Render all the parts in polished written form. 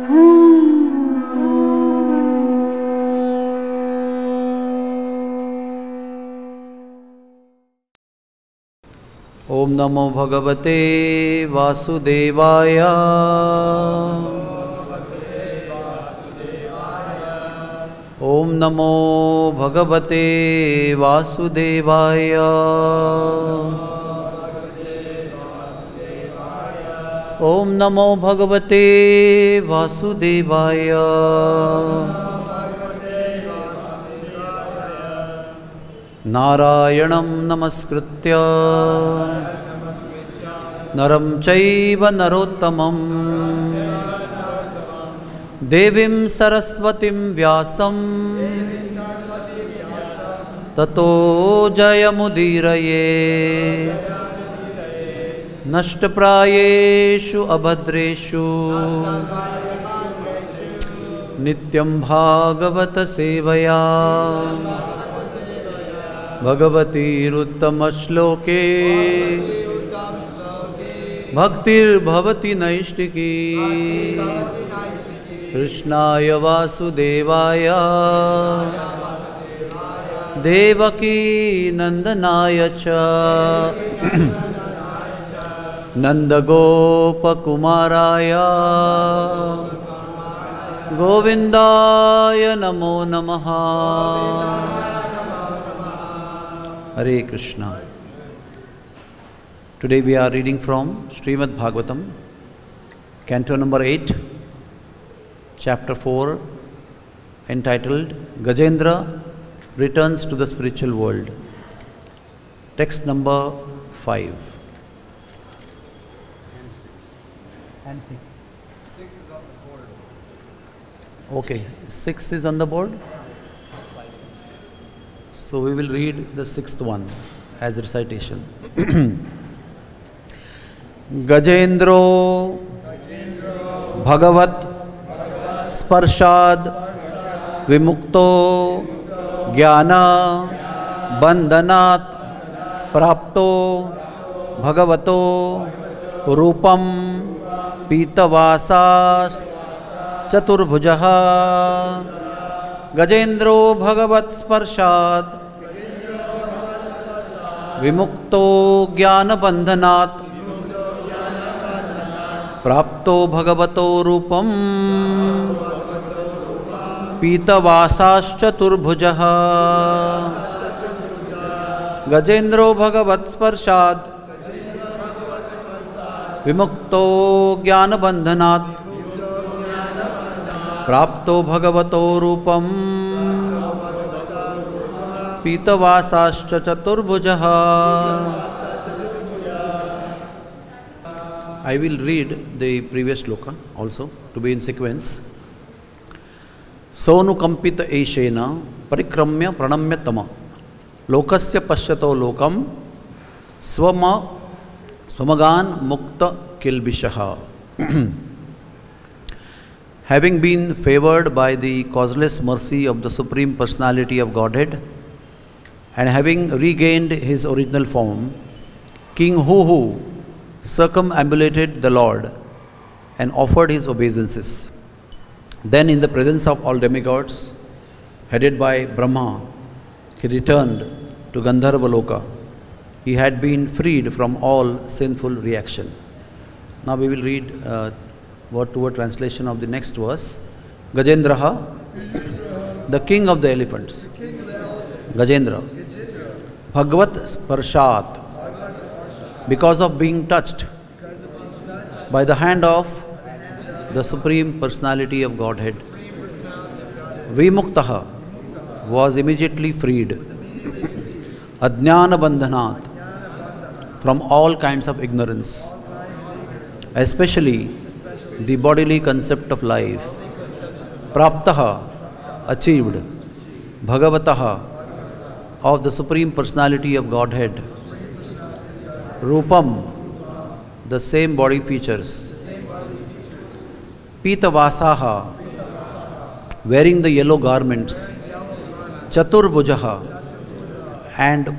ओम नमो भगवते वासुदेवाय। ओम नमो भगवते वासुदेवाय। ओम नमो भगवते वासुदेवाय। नारायणं नमस्कृत्य नरं चैव नरोत्तमं देवीं सरस्वतीं व्यासं ततो जयमुदीरये। नष्टप्रायेषु अभद्रेषु नित्यं भागवत सेवया भगवतीरुत्तमश्लोके भक्तिर्भवति नैष्टिकी। कृष्णाय वासुदेवाय देवकी नंदनाय च नंदगोपकुमाराय गोविंदाय नमो नमः। Hare Krishna. Today we are reading from Srimad Bhagavatam, Canto number 8, Chapter 4, entitled Gajendra Returns to the Spiritual World. Text number 5. And 6. 6 is on the board. Okay, 6 is on the board. So we will read the 6th one as recitation. Gajendro Bhagavat Sparshad Vimukto Jnana Bandhanat Prapto Bhagavato Rupam Pitavasas Chaturbhujaha. Gajendro Bhagavat Sparshad Vimukto Jnana Bandhanat Prapto Bhagavato Rupam Pitavasascha Turbhujaha. Gajendro Bhagavat Sparshad Vimukto Jnana Bandhanat Prapto Bhagavato Rupam Pitavasascha Chaturbhujaha. I will read the previous shloka also to be in sequence. Sonukampita Eshena Parikramya Pranamya Tama Lokasya Pashyato Lokam Swamagan Mukta Kilbishaha. Having been favored by the causeless mercy of the Supreme Personality of Godhead and having regained his original form, King Huhu circumambulated the Lord and offered his obeisances. Then, in the presence of all demigods, headed by Brahma, he returned to Gandharva Loka. He had been freed from all sinful reaction. Now we will read word-to-word translation of the next verse. Gajendraha, the king of the elephants. Gajendra. Bhagavat Sparshat, because of being touched by the hand of the Supreme Personality of Godhead. Vimuktaha, was immediately freed. Ajnana Bandhanat, from all kinds of ignorance, especially the bodily concept of life. Praptaha, achieved. Bhagavataha, of the Supreme Personality of Godhead. Rupam, the same body features. Pitavasaha, wearing the yellow garments. Chaturbhujaha, and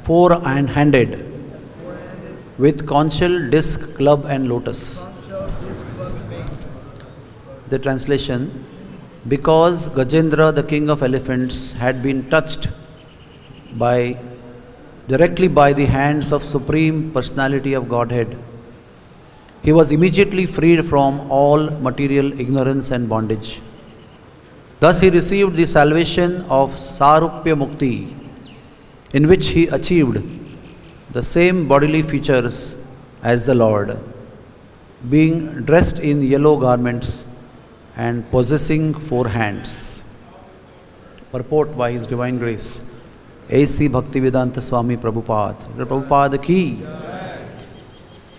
four-handed, with conchal, disc, club and lotus. the translation, because Gajendra, the king of elephants, had been touched directly by the hands of Supreme Personality of Godhead, he was immediately freed from all material ignorance and bondage. Thus he received the salvation of Sarupya Mukti, in which he achieved the same bodily features as the Lord, being dressed in yellow garments and possessing 4 hands. Purport by His Divine Grace, A.C. Bhaktivedanta Swami Prabhupada. Prabhupada ki.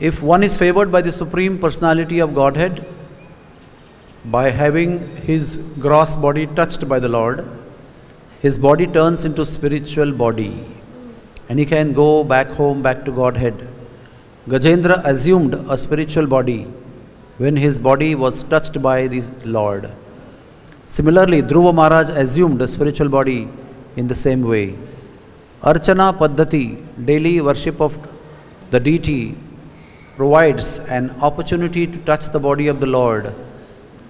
If one is favored by the Supreme Personality of Godhead, by having his gross body touched by the Lord, his body turns into spiritual body and he can go back home, back to Godhead. Gajendra assumed a spiritual body when his body was touched by the Lord. Similarly, Dhruva Maharaj assumed a spiritual body in the same way. Archana Paddhati, daily worship of the deity, provides an opportunity to touch the body of the Lord,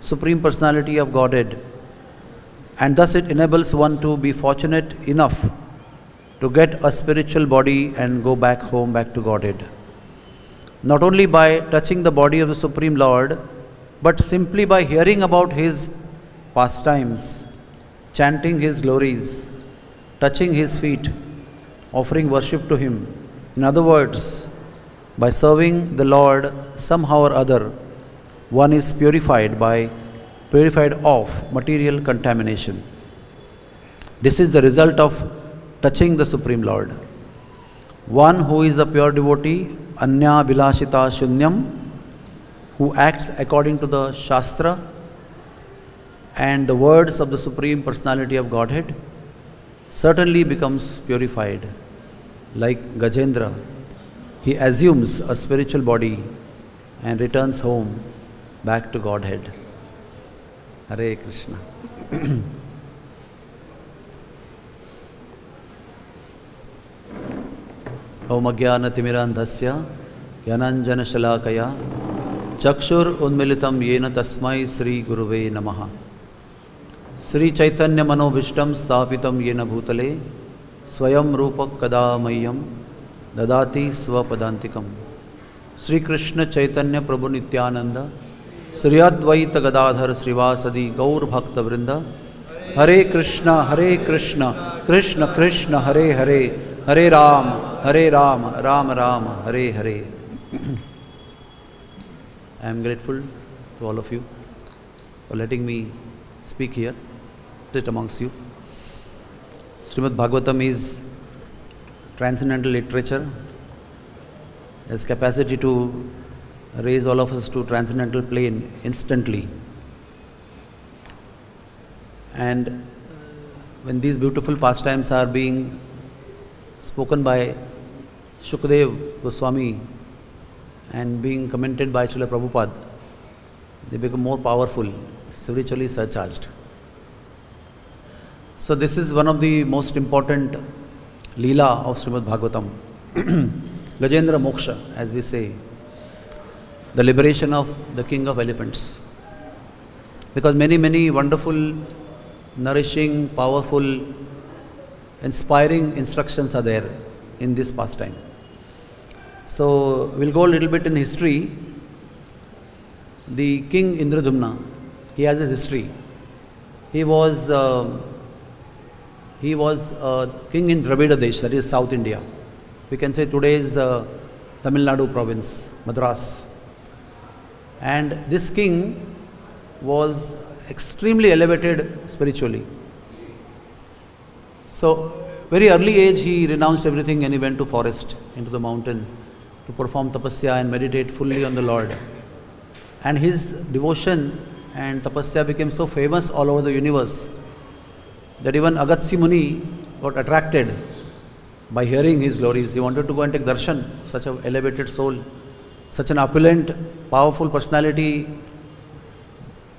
Supreme Personality of Godhead, and thus it enables one to be fortunate enough to get a spiritual body and go back home, back to Godhead. Not only by touching the body of the Supreme Lord, but simply by hearing about His pastimes, chanting His glories, touching His feet, offering worship to Him. In other words, by serving the Lord somehow or other, one is purified of material contamination. This is the result of touching the Supreme Lord. One who is a pure devotee, Anya Bilashita Shunyam, who acts according to the Shastra and the words of the Supreme Personality of Godhead, certainly becomes purified. Like Gajendra, he assumes a spiritual body and returns home, back to Godhead. Hare Krishna. Om Ajnana-timirandhasya Jnananjana-shalakaya Chakshur Unmilitam Yena Tasmai Sri Guruve Namaha. Sri Chaitanya Manobhishtam Sthapitam Yena Bhutale Swayam Rupak Kada Mayyam Dadati Swapadantikam. Sri Krishna Chaitanya Prabhu Nityananda Sri Advaita Gadadhar Srivasadi Gaur Bhakta Vrinda. Hare Krishna, Krishna Krishna, Hare Hare, Hare Ram, Ram Ram, Hare Hare. I am grateful to all of you for letting me speak here, sit amongst you. Srimad Bhagavatam is transcendental literature, has capacity to raise all of us to transcendental plane instantly. And when these beautiful pastimes are being spoken by Shukdev Goswami and being commented by Srila Prabhupada, they become more powerful, spiritually surcharged. So this is one of the most important Leela of Srimad Bhagavatam. Gajendra Moksha, as we say, the liberation of the king of elephants. Because many wonderful, nourishing, powerful, inspiring instructions are there in this pastime. So we'll go a little bit in history. The king Indradumna, he has a history. He was king in Dravida Desh, that is South India. We can say today's Tamil Nadu province, Madras. And this king was extremely elevated spiritually. So, very early age he renounced everything and he went to forest, into the mountain to perform tapasya and meditate fully on the Lord. And his devotion and tapasya became so famous all over the universe that even Agatsi Muni got attracted by hearing his glories. He wanted to go and take darshan, such an elevated soul, such an opulent, powerful personality,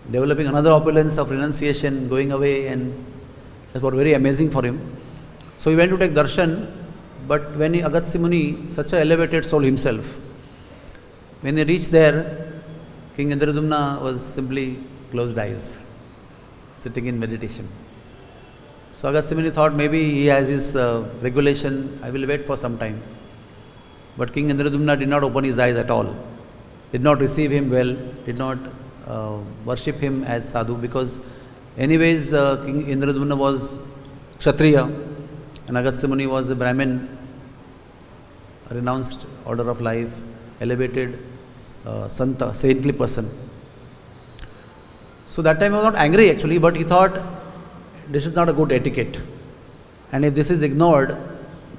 developing another opulence of renunciation, going away, and that was very amazing for him. So he went to take darshan, but when Agatsi Muni, such an elevated soul himself, when he reached there, King Indradumna was simply closed eyes, sitting in meditation. So Agastya Muni thought maybe he has his regulation, I will wait for some time. But King Indradumna did not open his eyes at all, did not receive him well, did not worship him as sadhu, because anyways King Indradumna was Kshatriya and Agastya Muni was a Brahmin, a renounced order of life, elevated Santa, saintly person. So that time he was not angry actually, but he thought this is not a good etiquette. And if this is ignored,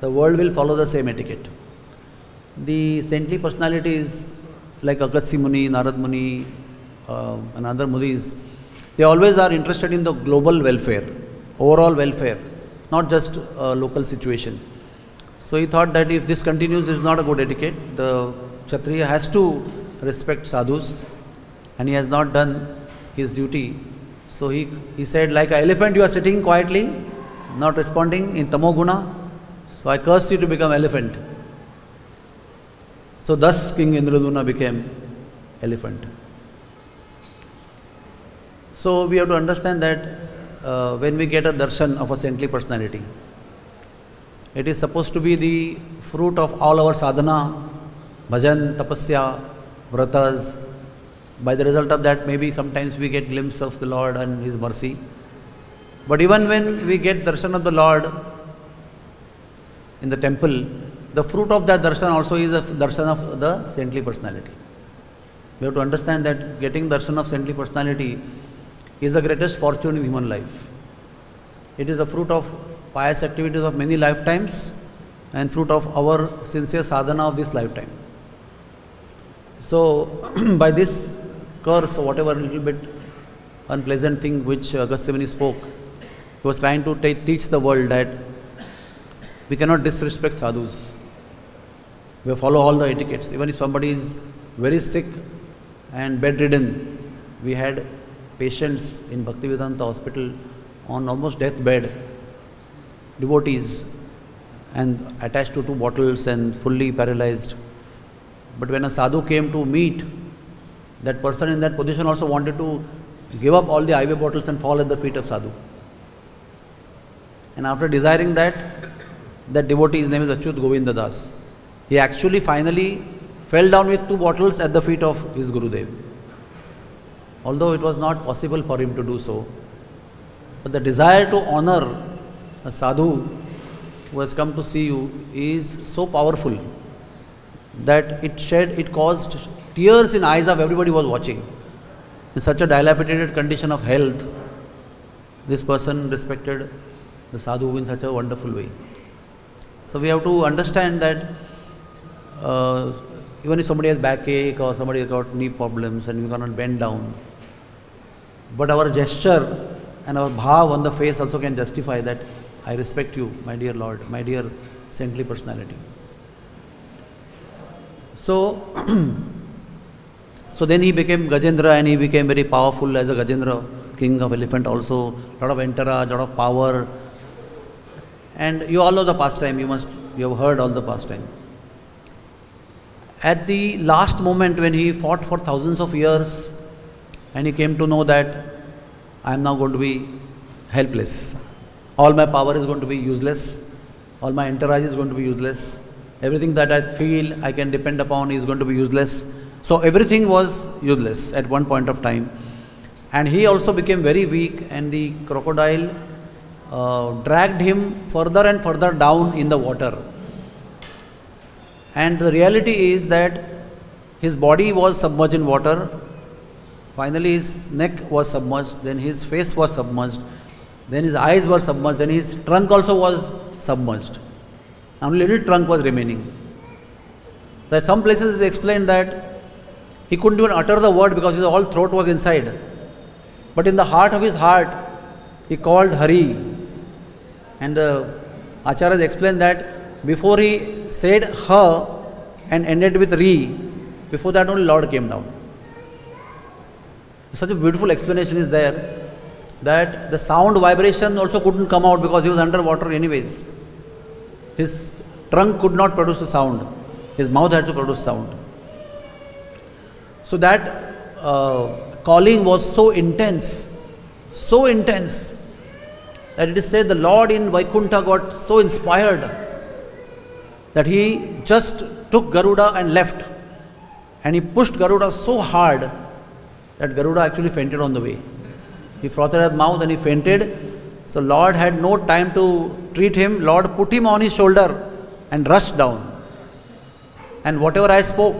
the world will follow the same etiquette. The saintly personalities like Agastya Muni, Narad Muni, and other Munis, they always are interested in the global welfare, overall welfare, not just local situation. So he thought that if this continues, this is not a good etiquette. The Kshatriya has to respect sadhus, and he has not done his duty. So he said, like an elephant you are sitting quietly, not responding in tamoguna, so I curse you to become elephant. So thus King Indradumna became elephant. So we have to understand that when we get a darshan of a saintly personality, it is supposed to be the fruit of all our sadhana, bhajan, tapasya, vratas. By the result of that, maybe sometimes we get glimpse of the Lord and His mercy. But even when we get darshan of the Lord in the temple, the fruit of that darshan also is a darshan of the saintly personality. We have to understand that getting darshan of saintly personality is the greatest fortune in human life. It is the fruit of pious activities of many lifetimes and fruit of our sincere sadhana of this lifetime. So by this curse or whatever little bit unpleasant thing which Agastya Muni spoke, he was trying to teach the world that we cannot disrespect sadhus. We follow all the etiquettes. Even if somebody is very sick and bedridden, we had patients in Bhakti-Vedanta hospital on almost deathbed, devotees, and attached to 2 bottles and fully paralyzed. But when a sadhu came to meet, that person in that position also wanted to give up all the IV bottles and fall at the feet of sadhu. And after desiring that devotee, his name is Achyut Govinda Das, he actually finally fell down with 2 bottles at the feet of his Gurudev. Although it was not possible for him to do so, but the desire to honor a sadhu who has come to see you is so powerful that it caused tears in eyes of everybody who was watching. In such a dilapidated condition of health, this person respected the sadhu in such a wonderful way. So we have to understand that even if somebody has backache or somebody has got knee problems and we cannot bend down, but our gesture and our bhav on the face also can justify that I respect you, my dear Lord, my dear saintly personality. So, so then he became Gajendra and he became very powerful as a Gajendra, king of elephant also, lot of entourage, lot of power. And you all know the pastime, you have heard all the pastime. At the last moment when he fought for thousands of years and he came to know that I am now going to be helpless. All my power is going to be useless. All my entourage is going to be useless. Everything that I feel I can depend upon is going to be useless. So everything was useless at one point of time. And he also became very weak and the crocodile dragged him further and further down in the water. And the reality is that his body was submerged in water. Finally his neck was submerged, then his face was submerged, then his eyes were submerged, then his trunk also was submerged. Only little trunk was remaining. So at some places it is explained that he couldn't even utter the word because his whole throat was inside. But in the heart of his heart, he called Hari. And the Acharyas explained that before he said Ha and ended with Ri, before that only Lord came down. Such a beautiful explanation is there that the sound vibration also couldn't come out because he was underwater anyways. His trunk could not produce a sound. His mouth had to produce sound. So that calling was so intense, that it is said the Lord in Vaikuntha got so inspired that he just took Garuda and left. And he pushed Garuda so hard that Garuda actually fainted on the way. He frothed his mouth and he fainted. So Lord had no time to treat him. Lord put him on his shoulder and rushed down. And whatever I spoke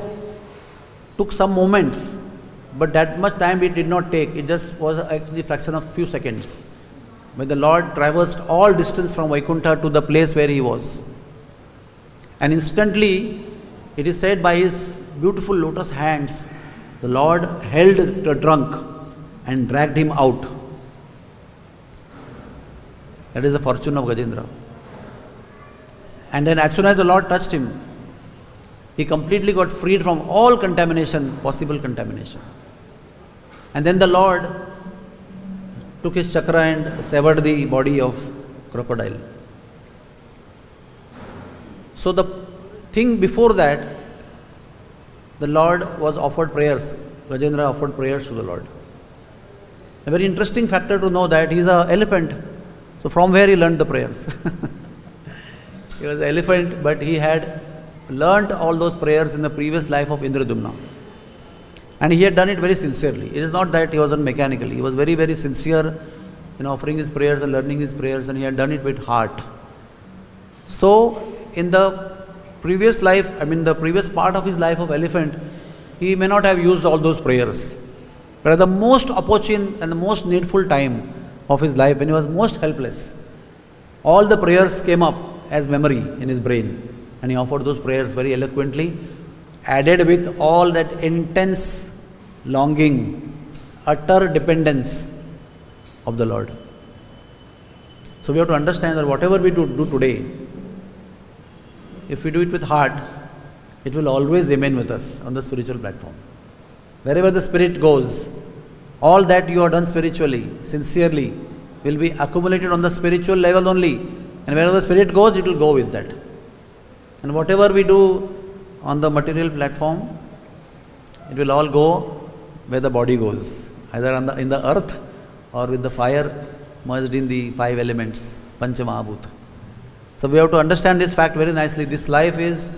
took some moments, but that much time it did not take. It just was actually a fraction of few seconds, when the Lord traversed all distance from Vaikuntha to the place where he was. And instantly, it is said, by his beautiful lotus hands, the Lord held the trunk and dragged him out. That is the fortune of Gajendra. And then as soon as the Lord touched him, he completely got freed from all contamination, possible contamination. And then the Lord took his chakra and severed the body of crocodile. So the thing before that, the Lord was offered prayers. Gajendra offered prayers to the Lord. A very interesting factor to know that he is an elephant. So from where he learned the prayers? He was an elephant, but he had learnt all those prayers in the previous life of Indradumna. And he had done it very sincerely. It is not that he was done mechanically. He was very, very sincere in offering his prayers and learning his prayers, and he had done it with heart. So in the previous life, the previous part of his life of elephant, he may not have used all those prayers. But at the most opportune and the most needful time of his life, when he was most helpless, all the prayers came up as memory in his brain. And he offered those prayers very eloquently, added with all that intense longing, utter dependence of the Lord. So we have to understand that whatever we do today, if we do it with heart, it will always remain with us on the spiritual platform. Wherever the spirit goes, all that you have done spiritually, sincerely, will be accumulated on the spiritual level only. And wherever the spirit goes, it will go with that. And whatever we do on the material platform, it will all go where the body goes, either in the earth or with the fire merged in the 5 elements, Pancha Mahabhuta. So we have to understand this fact very nicely. This life is,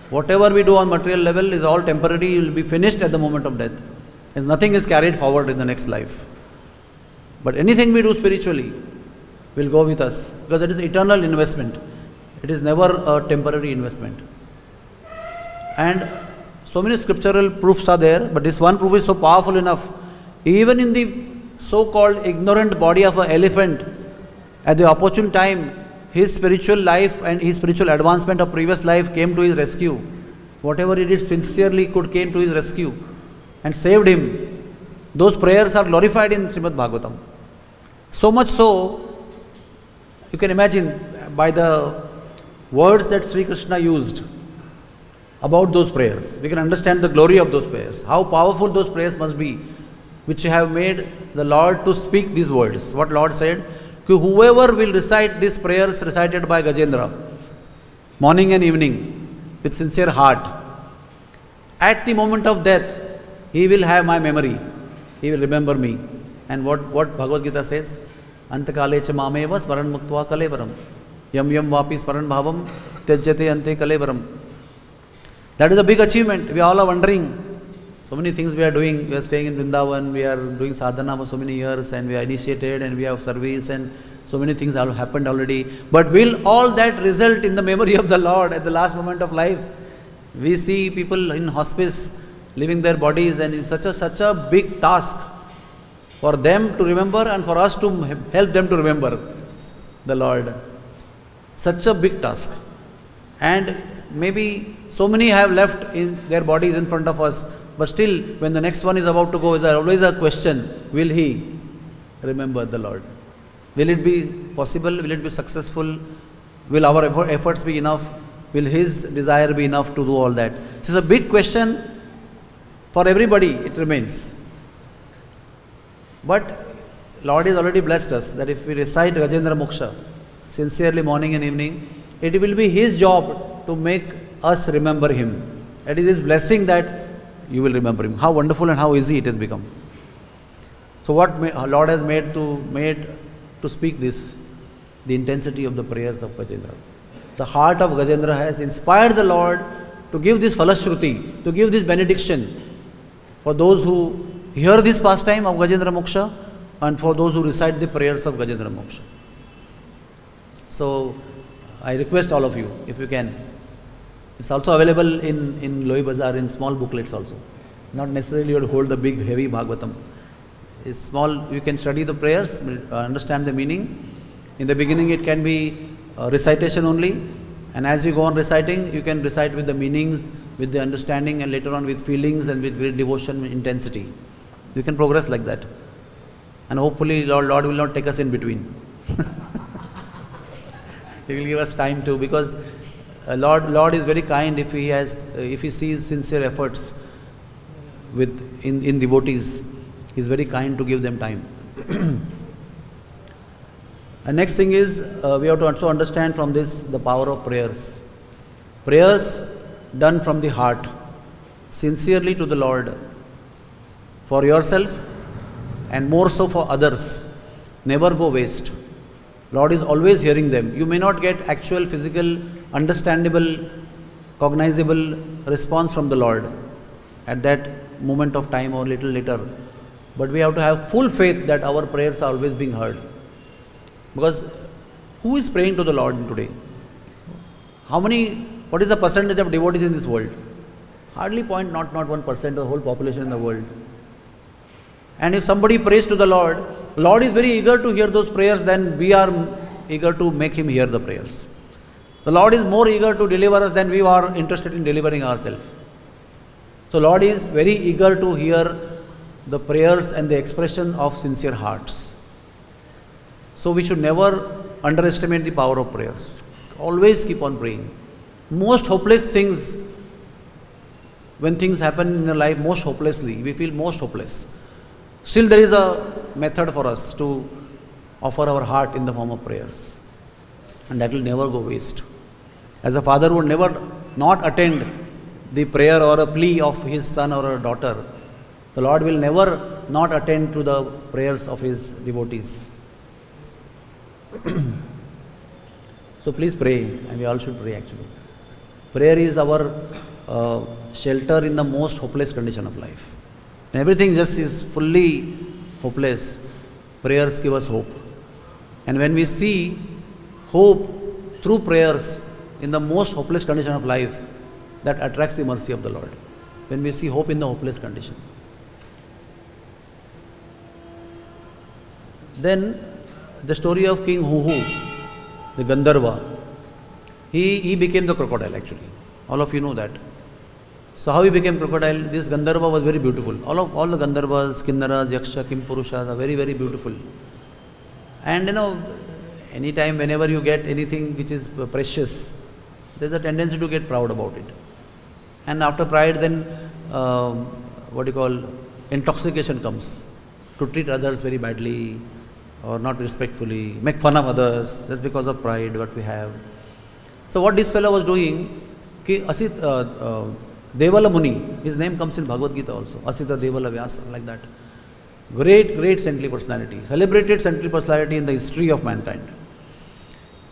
whatever we do on material level is all temporary, it will be finished at the moment of death. And nothing is carried forward in the next life. But anything we do spiritually will go with us, because it is eternal investment. It is never a temporary investment. And so many scriptural proofs are there, but this one proof is so powerful enough. Even in the so-called ignorant body of an elephant, at the opportune time, his spiritual life and his spiritual advancement of previous life came to his rescue. Whatever he did sincerely came to his rescue and saved him. Those prayers are glorified in Srimad Bhagavatam. So much so, you can imagine by the words that Sri Krishna used about those prayers, we can understand the glory of those prayers. How powerful those prayers must be, which have made the Lord to speak these words. What Lord said, whoever will recite these prayers recited by Gajendra, morning and evening, with sincere heart, at the moment of death, he will have my memory. He will remember me. And what Bhagavad-Gita says, Antakale cha mameva smaran muktva kalevaram. Yam yam vapi smaran bhavam tyajyate ante kalevaram. That is a big achievement. We all are wondering. So many things we are doing. We are staying in Vrindavan, we are doing sadhana for so many years, and we are initiated, and we have service, and so many things have happened already. But will all that result in the memory of the Lord at the last moment of life? We see people in hospice leaving their bodies, and it's such a big task for them to remember and for us to help them to remember the Lord. Such a big task. And maybe so many have left in their bodies in front of us, but still when the next one is about to go, there is always a question, will he remember the Lord? Will it be possible? Will it be successful? Will our efforts be enough? Will his desire be enough to do all that? This is a big question for everybody, it remains. But Lord has already blessed us that if we recite Gajendra Moksha sincerely morning and evening, it will be his job to make us remember him. It is his blessing that you will remember him. How wonderful and how easy it has become. So what Lord has made to speak this? The intensity of the prayers of Gajendra. The heart of Gajendra has inspired the Lord to give this Falashruti, to give this benediction for those who hear this pastime of Gajendra Moksha and for those who recite the prayers of Gajendra Moksha. So I request all of you, if you can. It's also available in Loi Bazaar in small booklets also. Not necessarily you have to hold the big heavy Bhagavatam. It's small, you can study the prayers, understand the meaning. In the beginning it can be recitation only, and as you go on reciting, you can recite with the meanings, with the understanding, and later on with feelings and with great devotion and intensity. You can progress like that. And hopefully Lord will not take us in between. He will give us time too, because Lord is very kind if He sees sincere efforts in devotees. He is very kind to give them time. And next thing is, we have to also understand from this the power of prayers. Prayers done from the heart, sincerely to the Lord, for yourself and more so for others, never go waste. Lord is always hearing them. You may not get actual, physical, understandable, cognizable response from the Lord at that moment of time or little later. But we have to have full faith that our prayers are always being heard. Because who is praying to the Lord today? What is the percentage of devotees in this world? Hardly 0.1% of the whole population in the world. And if somebody prays to the Lord, Lord is very eager to hear those prayers than we are eager to make Him hear the prayers. The Lord is more eager to deliver us than we are interested in delivering ourselves. So Lord is very eager to hear the prayers and the expression of sincere hearts. So we should never underestimate the power of prayers. Always keep on praying. Most hopeless things, when things happen in your life most hopelessly, we feel most hopeless. Still there is a method for us to offer our heart in the form of prayers. And that will never go waste. As a father would never not attend the prayer or a plea of his son or a daughter, the Lord will never not attend to the prayers of His devotees. So please pray, and we all should pray actually. Prayer is our shelter in the most hopeless condition of life. When everything just is fully hopeless, prayers give us hope. And when we see hope through prayers in the most hopeless condition of life, that attracts the mercy of the Lord. When we see hope in the hopeless condition. Then the story of King Huhu, the Gandharva, he became the crocodile actually. All of you know that. So how he became crocodile? This Gandharva was very beautiful. All the Gandharvas, Kinnaras, Yaksha, Kimpurushas are very, very beautiful. And anytime, whenever you get anything which is precious, there is a tendency to get proud about it. And after pride, then intoxication comes. To treat others very badly or not respectfully, make fun of others just because of pride what we have. So what this fellow was doing, Devala Muni, his name comes in Bhagavad-Gita also, Asita Devala Vyasa, like that. Great saintly personality, celebrated saintly personality in the history of mankind.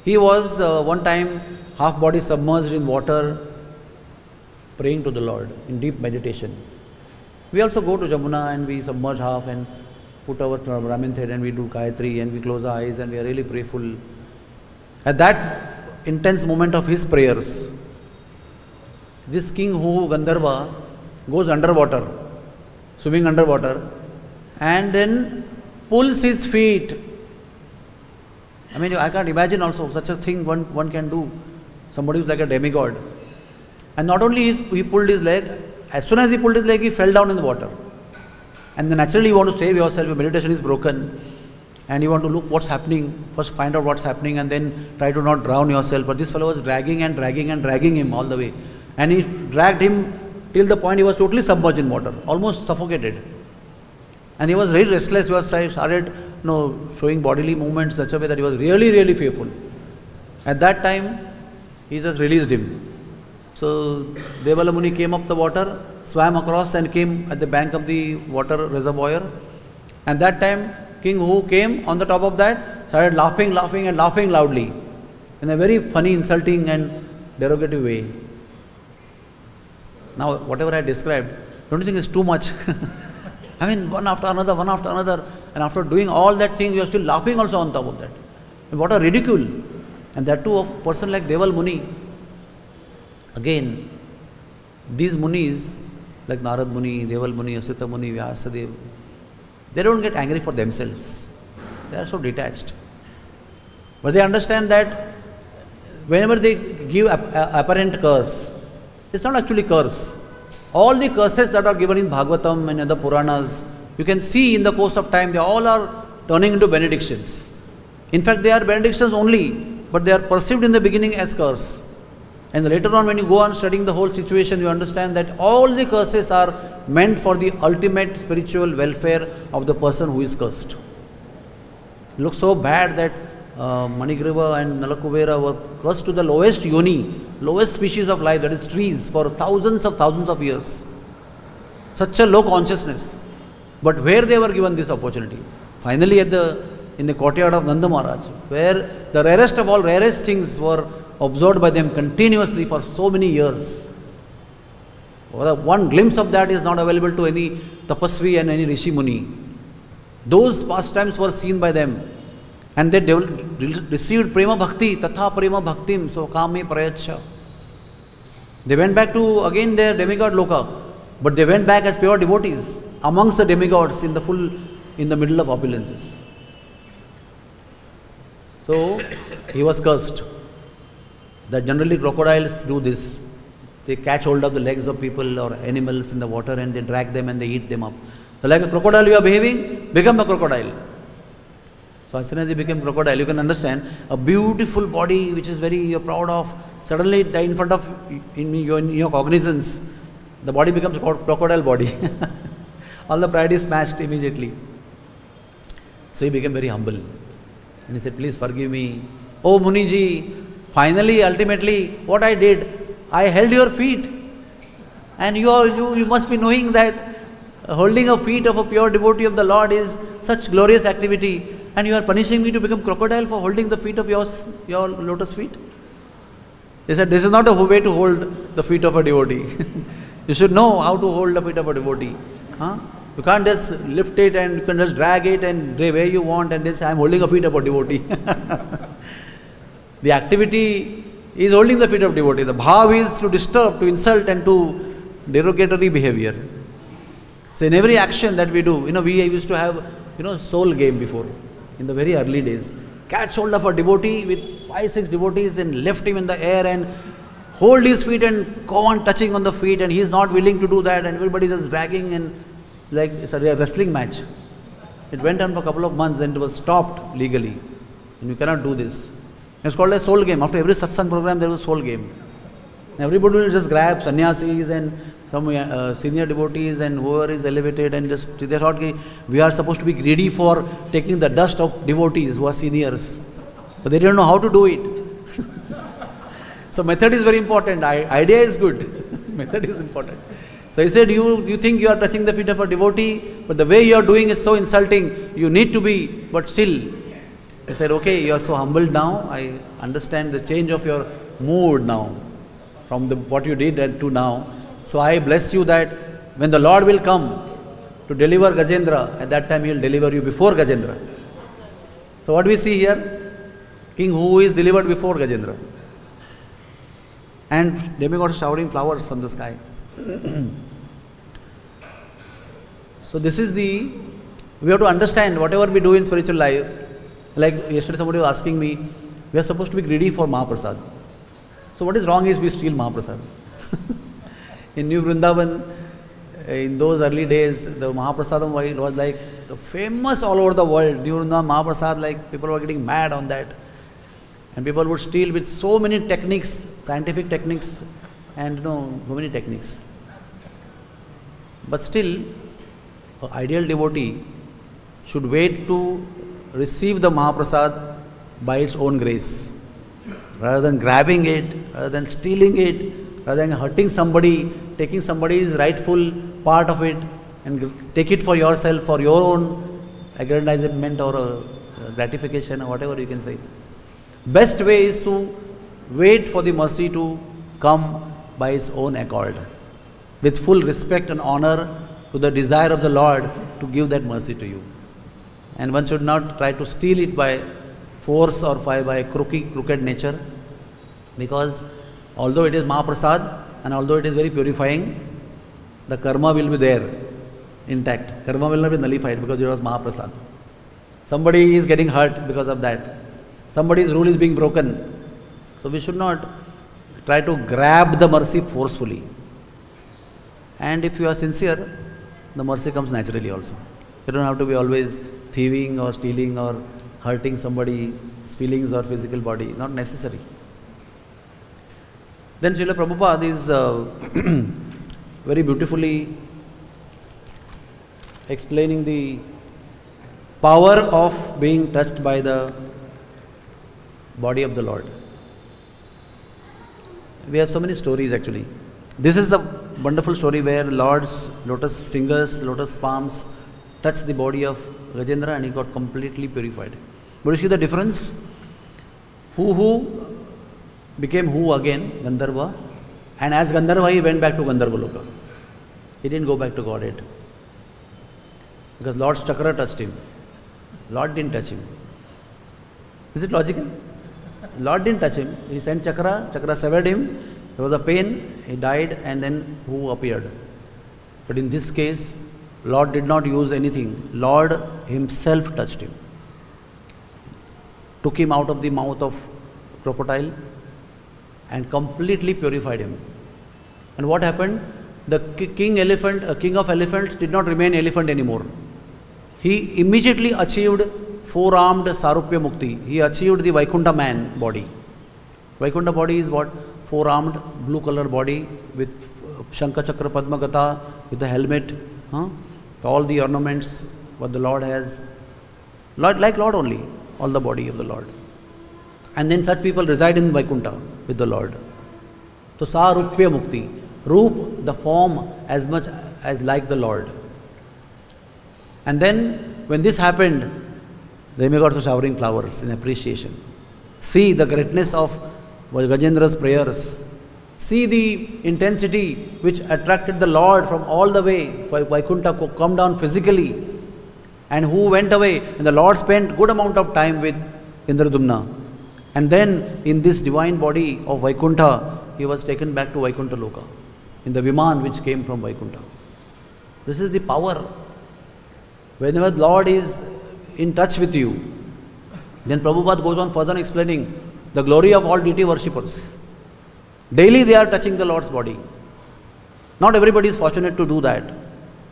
He was one time half body submerged in water, praying to the Lord in deep meditation. We also go to Jamuna and we submerge half and put our Brahmin head and we do Gayatri and we close our eyes and we are really prayerful. At that intense moment of his prayers, this King Huhu Gandharva goes underwater, swimming underwater, and then pulls his feet. I mean, I can't imagine also such a thing one can do. Somebody who's like a demigod. And not only he pulled his leg, as soon as he pulled his leg, he fell down in the water. And then naturally you want to save yourself, your meditation is broken. And you want to look what's happening, first find out what's happening and then try to not drown yourself. But this fellow was dragging him all the way. And he dragged him till the point he was totally submerged in water, almost suffocated. And he was very restless, he was started showing bodily movements such a way that he was really fearful. At that time, he just released him. So Devala Muni came up the water, swam across and came at the bank of the water reservoir And that time, King who came on the top of that started laughing loudly in a very funny, insulting and derogative way. Now, whatever I described, don't you think it's too much? I mean, one after another, and after doing all that thing, you are still laughing also on top of that. And what a ridicule! And that too of a person like Deval Muni. Again, these Munis, like Narad Muni, Deval Muni, Asita Muni, Vyasadev, they don't get angry for themselves. They are so detached. But they understand that whenever they give apparent curse, it's not actually curse. All the curses that are given in Bhagavatam and other Puranas, you can see in the course of time, they all are turning into benedictions. In fact, they are benedictions only, but they are perceived in the beginning as curse. And later on, when you go on studying the whole situation, you understand that all the curses are meant for the ultimate spiritual welfare of the person who is cursed. It looks so bad that Manigriva and Nalakuvera were cursed to the lowest yoni, lowest species of life, that is trees, for thousands of years. Such a low consciousness. But where they were given this opportunity? Finally in the courtyard of Nanda Maharaj, where the rarest of all rarest things were observed by them continuously for so many years. One glimpse of that is not available to any tapasvi and any rishi muni. Those pastimes were seen by them, and they received prema bhakti, tatha prema bhaktim, so kame prayacha. They went back to again their demigod loka, but they went back as pure devotees amongst the demigods in the middle of opulences. So he was cursed. That generally crocodiles do this. They catch hold of the legs of people or animals in the water and they drag them and they eat them up. So like a crocodile you are behaving, become a crocodile. So as soon as you become crocodile, you can understand a beautiful body which is very you're proud of, suddenly in front of in your cognizance, the body becomes a crocodile body. All the pride is smashed immediately. So he became very humble. And he said, please forgive me. Oh Muniji, finally, ultimately, what I did, I held your feet. And you must be knowing that holding a feet of a pure devotee of the Lord is such glorious activity. And you are punishing me to become crocodile for holding the feet of your lotus feet? He said, this is not a way to hold the feet of a devotee. You should know how to hold the feet of a devotee. You can't just lift it and you can just drag it and where you want and then say, I am holding a feet of a devotee. The activity is holding the feet of devotee. The bhav is to disturb, to insult and to derogatory behavior. So in every action that we do, we used to have, soul game before, in the very early days. Catch hold of a devotee with 5-6 devotees and lift him in the air and hold his feet and go on touching on the feet, and he is not willing to do that and everybody is just dragging and like it's a wrestling match. It went on for a couple of months, then it was stopped legally. And you cannot do this. It's called a soul game. After every satsang program, there was a soul game. Everybody will just grab sannyasis and some senior devotees and whoever is elevated and just, they thought we are supposed to be greedy for taking the dust of devotees who are seniors. But they didn't know how to do it. So method is very important. Idea is good. Method is important. So he said, you think you are touching the feet of a devotee, but the way you are doing is so insulting. You need to be, but still. He said, okay, you are so humbled now. I understand the change of your mood now, from what you did and to now. So I bless you that when the Lord will come to deliver Gajendra, at that time he will deliver you before Gajendra. So what do we see here? King who is delivered before Gajendra. And demigods showering flowers from the sky. So this is we have to understand whatever we do in spiritual life. Like yesterday somebody was asking me, we are supposed to be greedy for Mahaprasad. So what is wrong is we steal Mahaprasad. In New Vrindavan, in those early days, the Mahaprasadam was like the famous all over the world. New Vrindavan Mahaprasad, like people were getting mad on that. And people would steal with so many techniques, scientific techniques and so many techniques. But still, an ideal devotee should wait to receive the Mahaprasad by its own grace. Rather than grabbing it, rather than stealing it, rather than hurting somebody, taking somebody's rightful part of it and take it for yourself, for your own aggrandizement or gratification or whatever you can say. Best way is to wait for the mercy to come by its own accord, with full respect and honor to the desire of the Lord to give that mercy to you. And one should not try to steal it by force or by crooked nature, because although it is Mahaprasad and although it is very purifying, the karma will be there intact. Karma will not be nullified because it was Mahaprasad. Somebody is getting hurt because of that. Somebody's rule is being broken. So we should not try to grab the mercy forcefully. And if you are sincere, the mercy comes naturally also. You don't have to be always thieving or stealing or hurting somebody's feelings or physical body. Not necessary. Then Srila Prabhupada is very beautifully explaining the power of being touched by the body of the Lord. We have so many stories actually. This is the wonderful story where Lord's lotus fingers, lotus palms touched the body of Gajendra and he got completely purified. But you see the difference? Who became who again? Gandharva. And as Gandharva he went back to Gandharva Loka. He didn't go back to Godhead. Because Lord's chakra touched him. Lord didn't touch him. Is it logical? Lord didn't touch him. He sent chakra severed him. There was a pain, he died, and then who appeared. But in this case, Lord did not use anything. Lord himself touched him. Took him out of the mouth of crocodile and completely purified him. And what happened? The king of elephants did not remain elephant anymore. He immediately achieved four-armed Sarupya Mukti. He achieved the Vaikuntha man body. Vaikuntha body is what? Four-armed, blue color body with Shankha Chakra Padma Gata, with the helmet, all the ornaments what the Lord has. Like Lord only, all the body of the Lord. And then such people reside in Vaikuntha with the Lord. So Sarupya Mukti, Roop, the form as much as like the Lord. And then when this happened, the demigods were showering flowers in appreciation. See the greatness of Gajendra's prayers. See the intensity which attracted the Lord from all the way for Vaikuntha to come down physically. And who went away? And the Lord spent good amount of time with Indradumna. And then in this divine body of Vaikuntha, he was taken back to Vaikuntha Loka, in the Viman which came from Vaikuntha. This is the power. Whenever the Lord is in touch with you, then Prabhupada goes on further explaining the glory of all deity worshippers. Daily they are touching the Lord's body. Not everybody is fortunate to do that.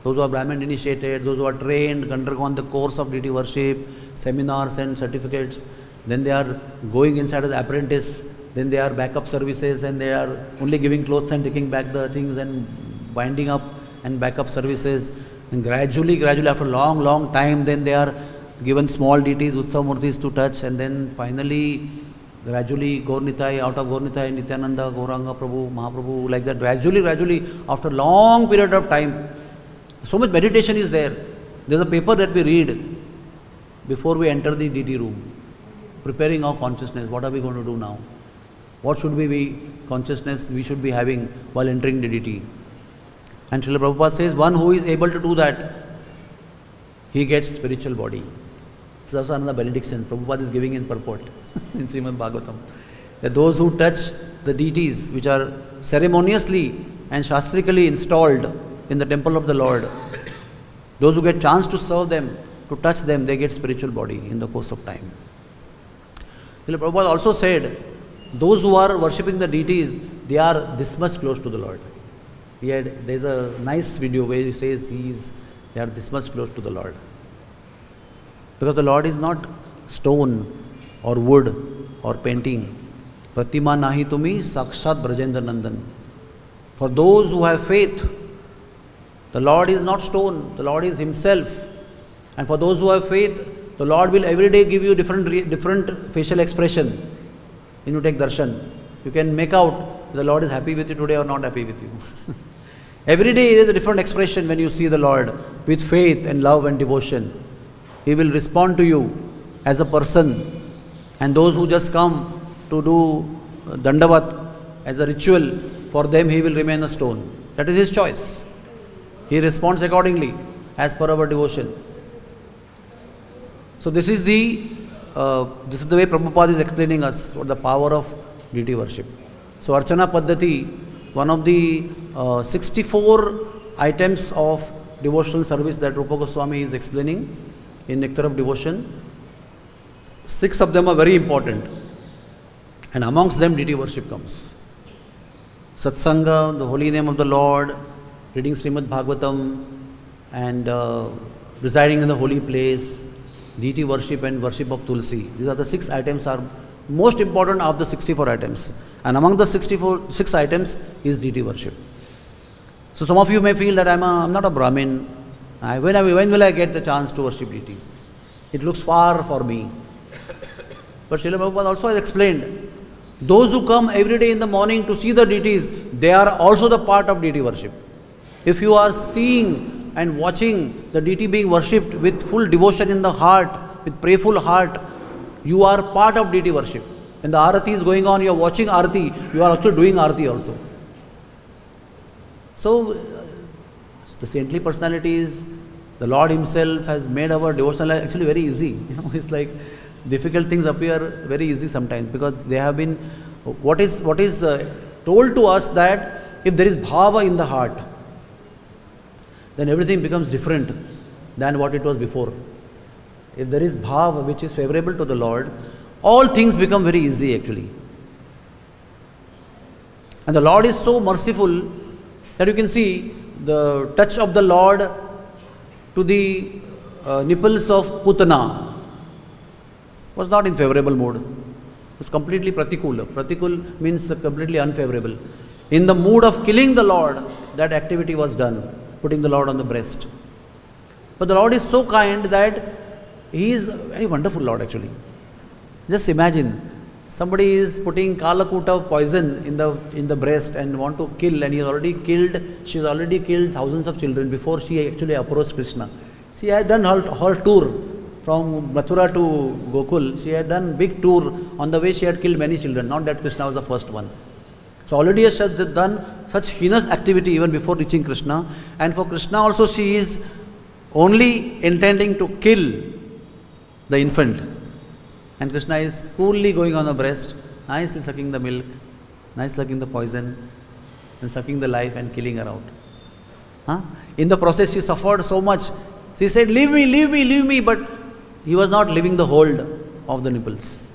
Those who are Brahmin initiated, those who are trained, undergone the course of deity worship, seminars and certificates, then they are going inside as apprentice, then they are backup services and they are only giving clothes and taking back the things and binding up and backup services. And gradually after a long time, then they are given small deities, Utsav-murtis to touch, and then finally gradually Gaur-Nitai, out of Gaur-Nitai, Nityananda, Gauranga Prabhu, Mahaprabhu, like that, gradually after long period of time. So much meditation is there. There's a paper that we read before we enter the deity room, preparing our consciousness. What are we going to do now? What should be consciousness we should be having while entering the deity? And Srila Prabhupada says, one who is able to do that, he gets spiritual body. This is also another benediction Prabhupada is giving in purport in Srimad Bhagavatam. That those who touch the deities which are ceremoniously and shastrically installed in the temple of the Lord, those who get chance to serve them, to touch them, they get spiritual body in the course of time. Srila Prabhupada also said, those who are worshipping the deities, they are this much close to the Lord. There's a nice video where he says they are this much close to the Lord. Because the Lord is not stone or wood or painting. Pratima nahi tumi sakshat Brajendra Nandan. For those who have faith, the Lord is not stone, the Lord is himself. And for those who have faith, the Lord will every day give you different facial expression. When you take darshan, you can make out the Lord is happy with you today or not happy with you. Every day there is a different expression when you see the Lord with faith and love and devotion. He will respond to you as a person. And those who just come to do Dandavat as a ritual, for them he will remain a stone. That is his choice. He responds accordingly as per our devotion. So this is the way Prabhupada is explaining us what the power of deity worship. So Archana Paddhati, one of the 64 items of devotional service that Rupa Goswami is explaining in Nectar of Devotion, 6 of them are very important. And amongst them deity worship comes. Satsanga, the holy name of the Lord, reading Srimad Bhagavatam, and residing in the holy place, deity worship and worship of Tulsi. These are the 6 items are most important of the 64 items. And among the 6 items is deity worship. So some of you may feel that I'm not a Brahmin. When will I get the chance to worship deities? It looks far for me. But Srila Prabhupada also has explained, those who come every day in the morning to see the deities, they are also the part of deity worship. If you are seeing and watching the deity being worshipped with full devotion in the heart, with prayerful heart, you are part of deity worship. When the arati is going on, you are watching arati, you are also doing arati also. So, the saintly personalities, the Lord Himself has made our devotional life actually very easy. It's like difficult things appear very easy sometimes, because they have been, what is told to us that if there is bhava in the heart, then everything becomes different than what it was before. If there is bhava which is favorable to the Lord, all things become very easy actually. And the Lord is so merciful that you can see the touch of the Lord to the nipples of Putana was not in favorable mood. It was completely pratikul. Pratikul means completely unfavorable. In the mood of killing the Lord, that activity was done, putting the Lord on the breast. But the Lord is so kind that He is a very wonderful Lord actually. Just imagine, somebody is putting Kalakuta poison in the breast and want to kill, and she has already killed thousands of children before she actually approached Krishna. She had done her tour from Mathura to Gokul. She had done big tour. On the way she had killed many children, not that Krishna was the first one. So already she has done such heinous activity even before reaching Krishna. And for Krishna also she is only intending to kill the infant. And Krishna is coolly going on the breast, nicely sucking the milk, nicely sucking the poison, and sucking the life and killing her out. In the process she suffered so much. She said, leave me, but he was not leaving the hold of the nipples.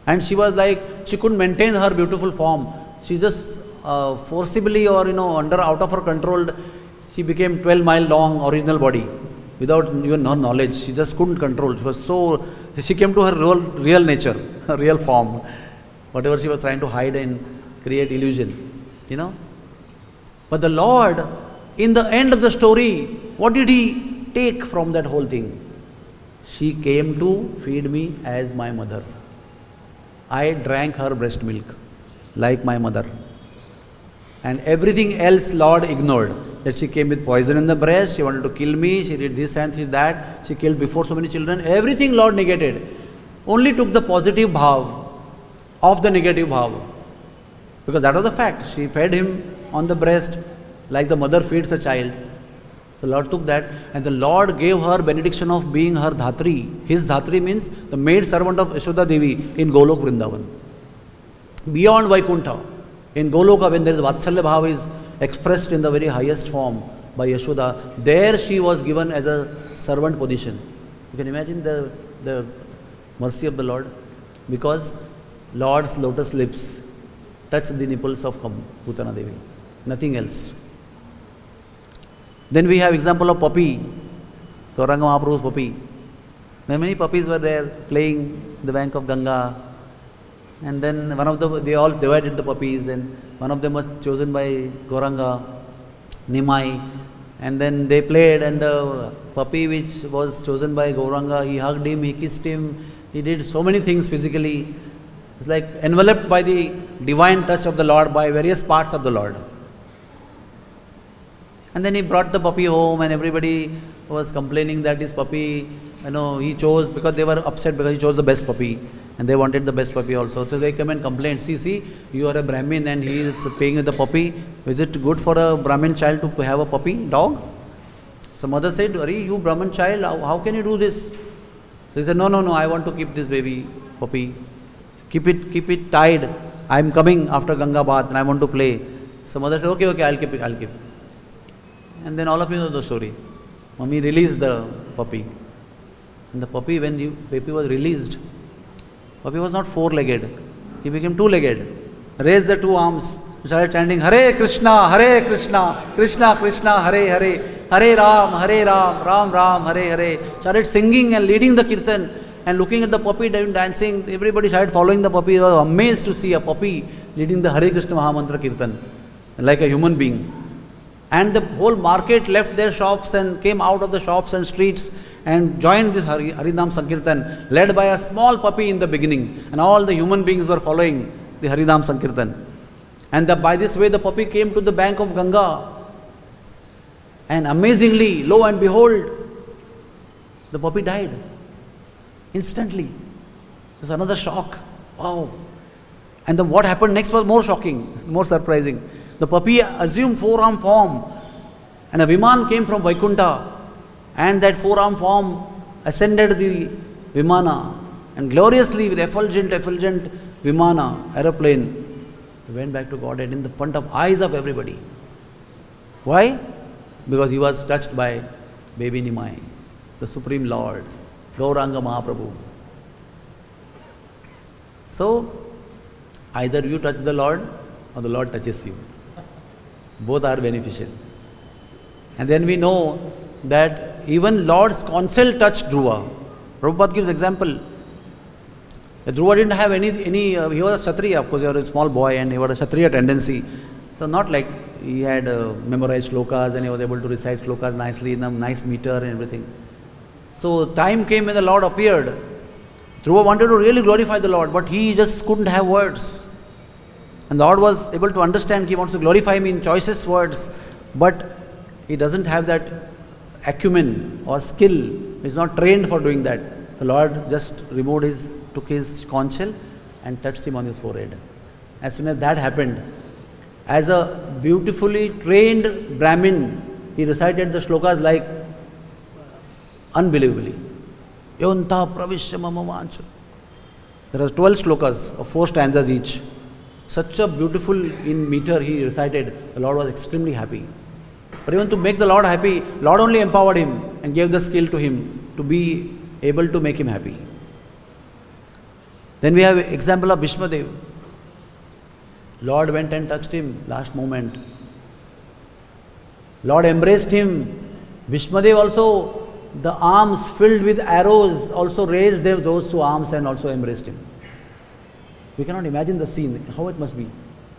And she was like, she couldn't maintain her beautiful form. She just forcibly or out of her control, she became 12 mile long original body without even her knowledge. She just couldn't control. She came to her real nature, her real form. Whatever she was trying to hide and create illusion, But the Lord, in the end of the story, what did He take from that whole thing? She came to feed me as my mother. I drank her breast milk like my mother. And everything else Lord ignored. That she came with poison in the breast, she wanted to kill me, she did this and that, she killed before so many children. Everything Lord negated. Only took the positive bhav of the negative bhav. Because that was the fact. She fed him on the breast like the mother feeds a child. The Lord took that, and the Lord gave her benediction of being her dhatri. His dhatri means the maid servant of Yashoda Devi in Golok Vrindavan. Beyond Vaikuntha, in Goloka, when there is Vatsalya Bhava is expressed in the very highest form by Yashoda, there she was given as a servant position. You can imagine the mercy of the Lord, because Lord's lotus lips touch the nipples of Putana Devi, nothing else. Then we have example of puppy, Gauranga Mahaprabhu's puppy. Many puppies were there playing in the bank of Ganga, and then they all divided the puppies, and one of them was chosen by Gauranga, Nimai, and then they played, and the puppy which was chosen by Gauranga, he hugged him, he kissed him, he did so many things physically. It's like enveloped by the divine touch of the Lord, by various parts of the Lord. And then he brought the puppy home, and everybody was complaining that his puppy, he chose, because they were upset because he chose the best puppy. And they wanted the best puppy also. So they come and complain, see, you are a Brahmin and he is paying with the puppy. Is it good for a Brahmin child to have a puppy, dog? So mother said, you Brahmin child, how can you do this? So he said, no, I want to keep this baby puppy. Keep it tied. I am coming after Ganga bath and I want to play. So mother said, okay, I'll keep it. And then all of you know the story. Mummy released the puppy. And the puppy, when the baby was released, puppy was not four-legged. He became two-legged. Raised the two arms. Started chanting, Hare Krishna, Krishna Krishna, Hare Ram, Ram Ram, Hare. Started singing and leading the kirtan and looking at the puppy dancing. Everybody started following the puppy. They were amazed to see a puppy leading the Hare Krishna Mahamantra kirtan like a human being. And the whole market left their shops and came out of the shops and streets and joined this Harinam Sankirtan, led by a small puppy in the beginning. And all the human beings were following the Harinam Sankirtan. And by this way, the puppy came to the bank of Ganga. And amazingly, lo and behold, the puppy died instantly. It was another shock. Wow. And then what happened next was more shocking, more surprising. The puppy assumed four-arm form, and a Viman came from Vaikuntha, and that four-arm form ascended the Vimana, and gloriously with effulgent Vimana, aeroplane, went back to Godhead in the front of eyes of everybody. Why? Because he was touched by baby Nimai, the Supreme Lord, Gauranga Mahaprabhu. So, either you touch the Lord or the Lord touches you. Both are beneficial. And then we know that even Lord's counsel touched Dhruva. Prabhupada gives example. Dhruva didn't have any he was a Kshatriya, of course, he was a small boy and he had a Kshatriya tendency. So not like he had memorized shlokas and he was able to recite shlokas nicely in a nice meter and everything. So time came when the Lord appeared. Dhruva wanted to really glorify the Lord, but he just couldn't have words. And the Lord was able to understand he wants to glorify me in choicest words, but he doesn't have that acumen or skill. He is not trained for doing that. So Lord just took his conch shell and touched him on his forehead. As soon as that happened, as a beautifully trained Brahmin, he recited the shlokas like unbelievably. Yonta pravishya mama vancha. There are 12 shlokas of 4 stanzas each. Such a beautiful in meter he recited. The Lord was extremely happy. But even to make the Lord happy, Lord only empowered him and gave the skill to him to be able to make him happy. Then we have example of Bhishmadev. Lord went and touched him last moment. Lord embraced him. Bhishmadev also, the arms filled with arrows, also raised those 2 arms and also embraced him. We cannot imagine the scene, how it must be.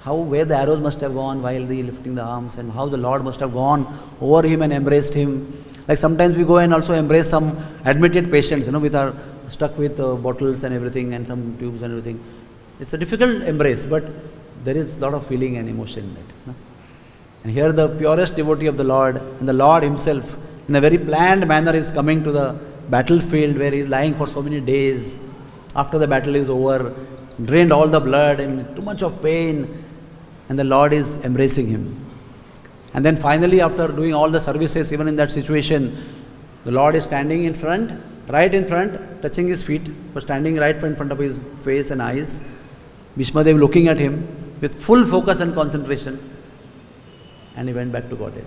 Where the arrows must have gone while they lifting the arms, and how the Lord must have gone over him and embraced him. Like sometimes we go and also embrace some admitted patients, stuck with bottles and everything and some tubes and everything. It's a difficult embrace, but there is a lot of feeling and emotion in it. And here the purest devotee of the Lord, and the Lord himself in a very planned manner is coming to the battlefield where he is lying for so many days. After the battle is over, drained all the blood and too much of pain, and the Lord is embracing him. And then finally, after doing all the services, even in that situation, the Lord is standing in front, right in front, touching his feet, but standing right in front of his face and eyes. Bhishmadev looking at him with full focus and concentration, and he went back to Godhead.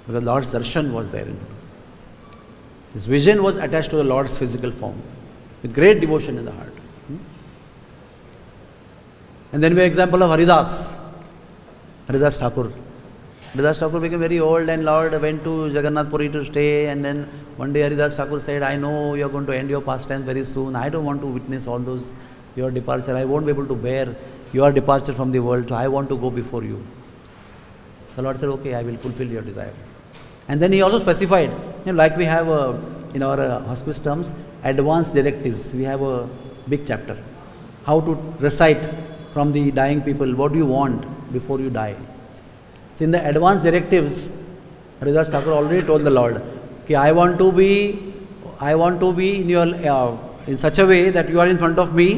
Because Lord's darshan was there in front. His vision was attached to the Lord's physical form, with great devotion in the heart. And then we have example of Haridas Thakur. Haridas Thakur became very old and Lord went to Jagannath Puri to stay, and then one day Haridas Thakur said, I know you are going to end your pastime very soon. I don't want to witness all those, your departure. I won't be able to bear your departure from the world, so I want to go before you. The Lord said, okay, I will fulfill your desire. And then he also specified, like we have in our hospice terms, advanced directives. We have a big chapter. How to recite from the dying people, what do you want before you die? So in the advanced directives, Haridas Thakur already told the Lord, "Ki I want to be in your in such a way that you are in front of me,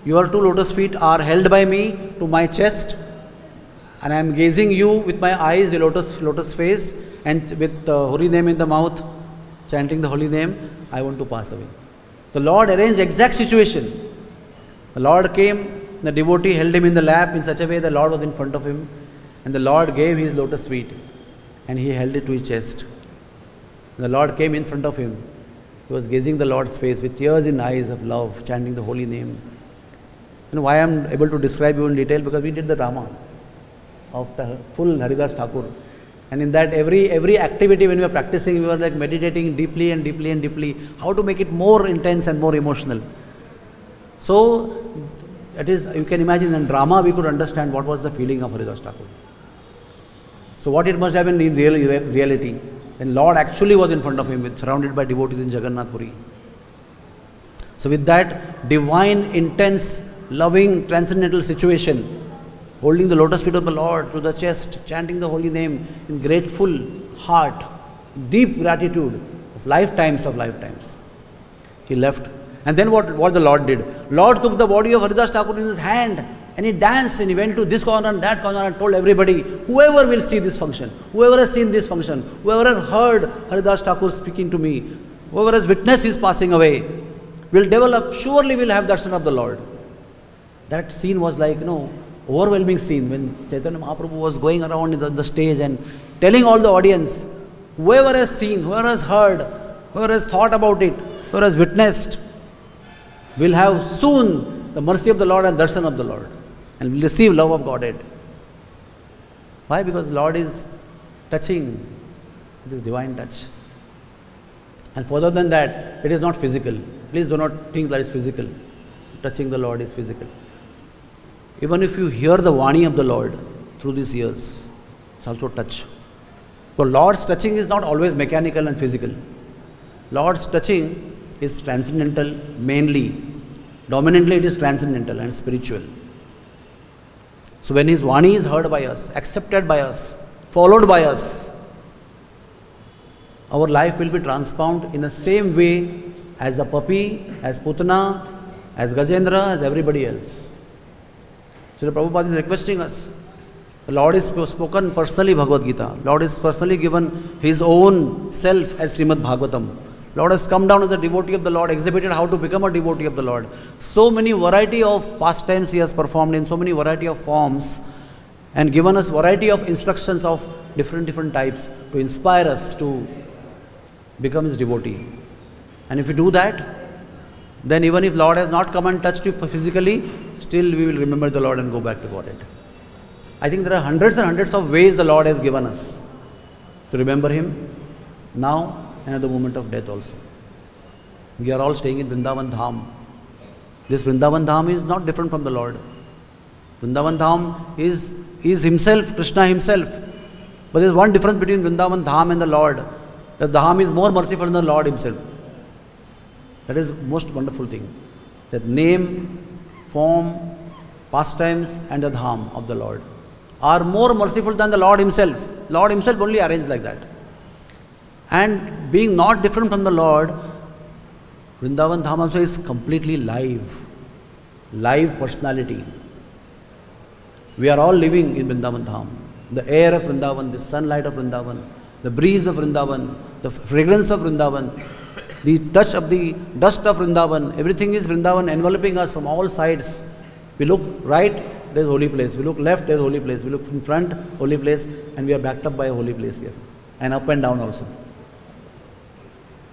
your two lotus feet are held by me to my chest, and I am gazing you with my eyes, the lotus face, and with the holy name in the mouth, chanting the holy name, I want to pass away." The Lord arranged exact situation. The Lord came, the devotee held him in the lap in such a way the Lord was in front of him, and the Lord gave his lotus feet and he held it to his chest. The Lord came in front of him. He was gazing the Lord's face with tears in eyes of love, chanting the holy name. You know why I am able to describe you in detail? Because we did the drama of the full Haridas Thakur. And in that every activity when we were practicing, we were like meditating deeply and deeply and deeply, how to make it more intense and more emotional. So, that is, you can imagine in drama we could understand what was the feeling of Haridas Thakur. So what it must have been in reality, when Lord actually was in front of him, surrounded by devotees in Jagannath Puri. So with that divine, intense, loving, transcendental situation, holding the lotus feet of the Lord to the chest, chanting the holy name in grateful heart, deep gratitude of lifetimes, he left. And then what the Lord did? Lord took the body of Haridas Thakur in his hand and he danced and he went to this corner and that corner and told everybody, whoever will see this function, whoever has seen this function, whoever has heard Haridas Thakur speaking to me, whoever has witnessed his passing away, will develop, surely will have darshan of the Lord. That scene was like, overwhelming scene when Chaitanya Mahaprabhu was going around in the stage and telling all the audience, whoever has seen, whoever has heard, whoever has thought about it, whoever has witnessed, will have soon the mercy of the Lord and darshan of the Lord and will receive love of Godhead. Why? Because Lord is touching, this divine touch. And further than that, it is not physical. Please do not think that it's physical. Touching the Lord is physical. Even if you hear the Vani of the Lord through these ears, it's also touch. So Lord's touching is not always mechanical and physical. Lord's touching is transcendental mainly. Dominantly it is transcendental and spiritual. So when His Vani is heard by us, accepted by us, followed by us, our life will be transformed in the same way as the puppy, as Putana, as Gajendra, as everybody else. So the Prabhupada is requesting us. The Lord is spoken personally Bhagavad-Gita. Lord is personally given His own self as Srimad Bhagavatam. Lord has come down as a devotee of the Lord, exhibited how to become a devotee of the Lord. So many variety of pastimes He has performed in so many variety of forms and given us variety of instructions of different types to inspire us to become His devotee. And if we do that, then even if Lord has not come and touched you physically, still we will remember the Lord and go back to Godhead. I think there are hundreds and hundreds of ways the Lord has given us to remember Him now and at the moment of death also. We are all staying in Vrindavan Dham. This Vrindavan Dham is not different from the Lord. Vrindavan Dham is Himself, Krishna Himself. But there is one difference between Vrindavan Dham and the Lord. The Dham is more merciful than the Lord Himself. That is the most wonderful thing. That name, form, pastimes and the Dham of the Lord are more merciful than the Lord Himself. Lord Himself only arranged like that. And being not different from the Lord, Vrindavan Dham also is completely live personality. We are all living in Vrindavan Dham. The air of Vrindavan, the sunlight of Vrindavan, the breeze of Vrindavan, the fragrance of Vrindavan, the touch of the dust of Vrindavan, everything is Vrindavan enveloping us from all sides. We look right, there is holy place. We look left, there is holy place. We look in front, holy place, and we are backed up by a holy place here. And up and down also.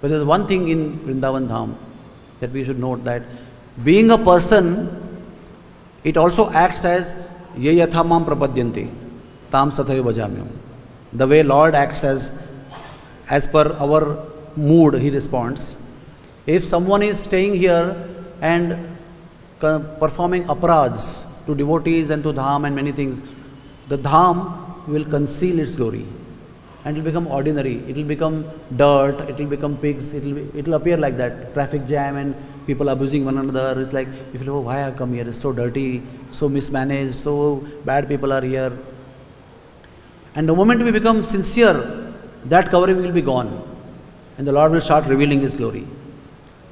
But there is one thing in Vrindavan Dham that we should note, that being a person, it also acts as ye yatha mam prapadyanti tam sathaya bhajamyam. The way Lord acts as per our mood, He responds. If someone is staying here and performing aparads to devotees and to Dham and many things, the Dham will conceal its glory. And it will become ordinary, it will become dirt, it will become pigs, it will appear like that, traffic jam and people abusing one another. It's like, if you know, why I have come here, it's so dirty, so mismanaged, so bad people are here. And the moment we become sincere, that covering will be gone. And the Lord will start revealing His glory.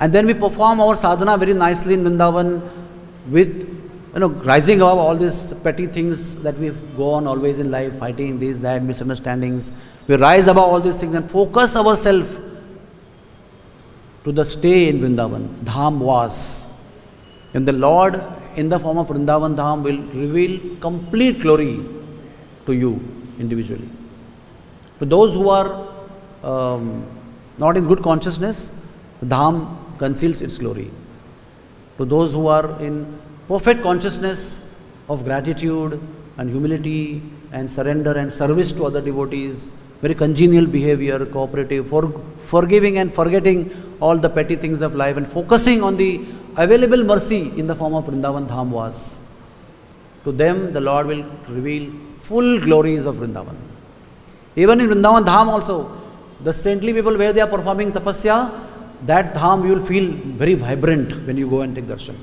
And then we perform our sadhana very nicely in Vrindavan with, rising above all these petty things that we go on always in life, fighting this, that, misunderstandings. We rise above all these things and focus ourselves to the stay in Vrindavan, Dham Vas. And the Lord in the form of Vrindavan Dham will reveal complete glory to you individually. To those who are not in good consciousness, Dham conceals its glory. To those who are in perfect consciousness of gratitude and humility and surrender and service to other devotees, very congenial behavior, cooperative, forgiving and forgetting all the petty things of life and focusing on the available mercy in the form of Vrindavan Dham Vas. To them the Lord will reveal full glories of Vrindavan. Even in Vrindavan Dham also, the saintly people where they are performing tapasya, that Dham you will feel very vibrant when you go and take darshan.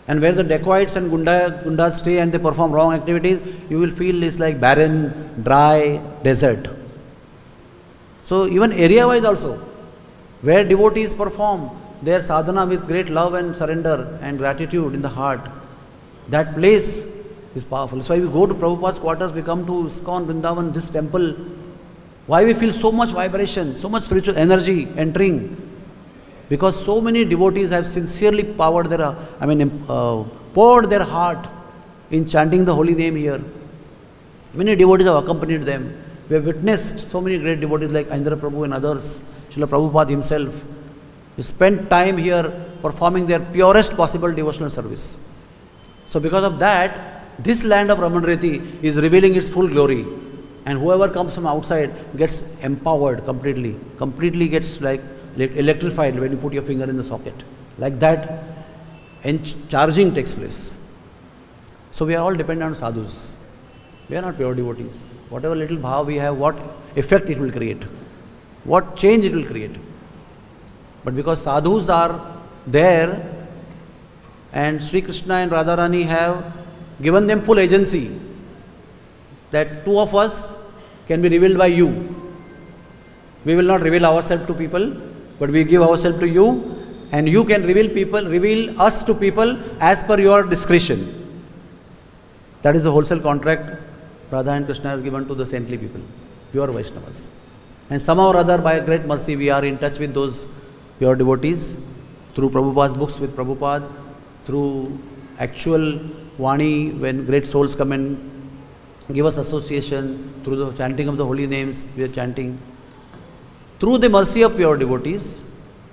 And where the dacoits and gundas stay and they perform wrong activities, you will feel it's like barren, dry, desert. So even area-wise also, where devotees perform their sadhana with great love and surrender and gratitude in the heart, that place is powerful. That's why we go to Prabhupada's quarters, we come to ISKCON, Vrindavan, this temple. Why we feel so much vibration, so much spiritual energy entering? Because so many devotees have sincerely poured their heart in chanting the holy name here. Many devotees have accompanied them. We have witnessed so many great devotees like Indra Prabhu and others, Srila Prabhupada himself. He spent time here performing their purest possible devotional service. So because of that, this land of Ramanreti is revealing its full glory. And whoever comes from outside gets empowered completely. Completely gets like electrified when you put your finger in the socket. Like that, charging takes place. So we are all dependent on sadhus. We are not pure devotees. Whatever little bhav we have, what effect it will create, what change it will create. But because sadhus are there and Sri Krishna and Radharani have given them full agency, that two of us can be revealed by you. We will not reveal ourselves to people, but we give ourselves to you, and you can reveal us to people as per your discretion. That is the wholesale contract Radha and Krishna has given to the saintly people, pure Vaishnavas. And somehow or other, by great mercy, we are in touch with those pure devotees through Prabhupada's books with Prabhupada, through actual Vani, when great souls come and give us association, through the chanting of the holy names, we are chanting. Through the mercy of pure devotees,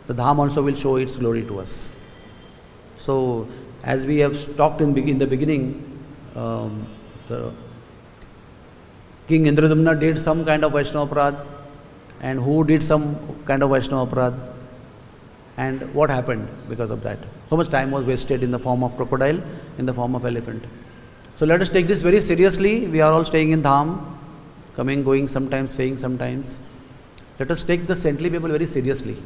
the Dham also will show its glory to us. So, as we have talked in the beginning, the King Indradumna did some kind of Vaishnava Aparadh, and who did some kind of Vaishnava Aparadh, and what happened because of that. So much time was wasted in the form of crocodile, in the form of elephant. So let us take this very seriously. We are all staying in Dham, coming, going sometimes, staying sometimes. Let us take the saintly people very seriously,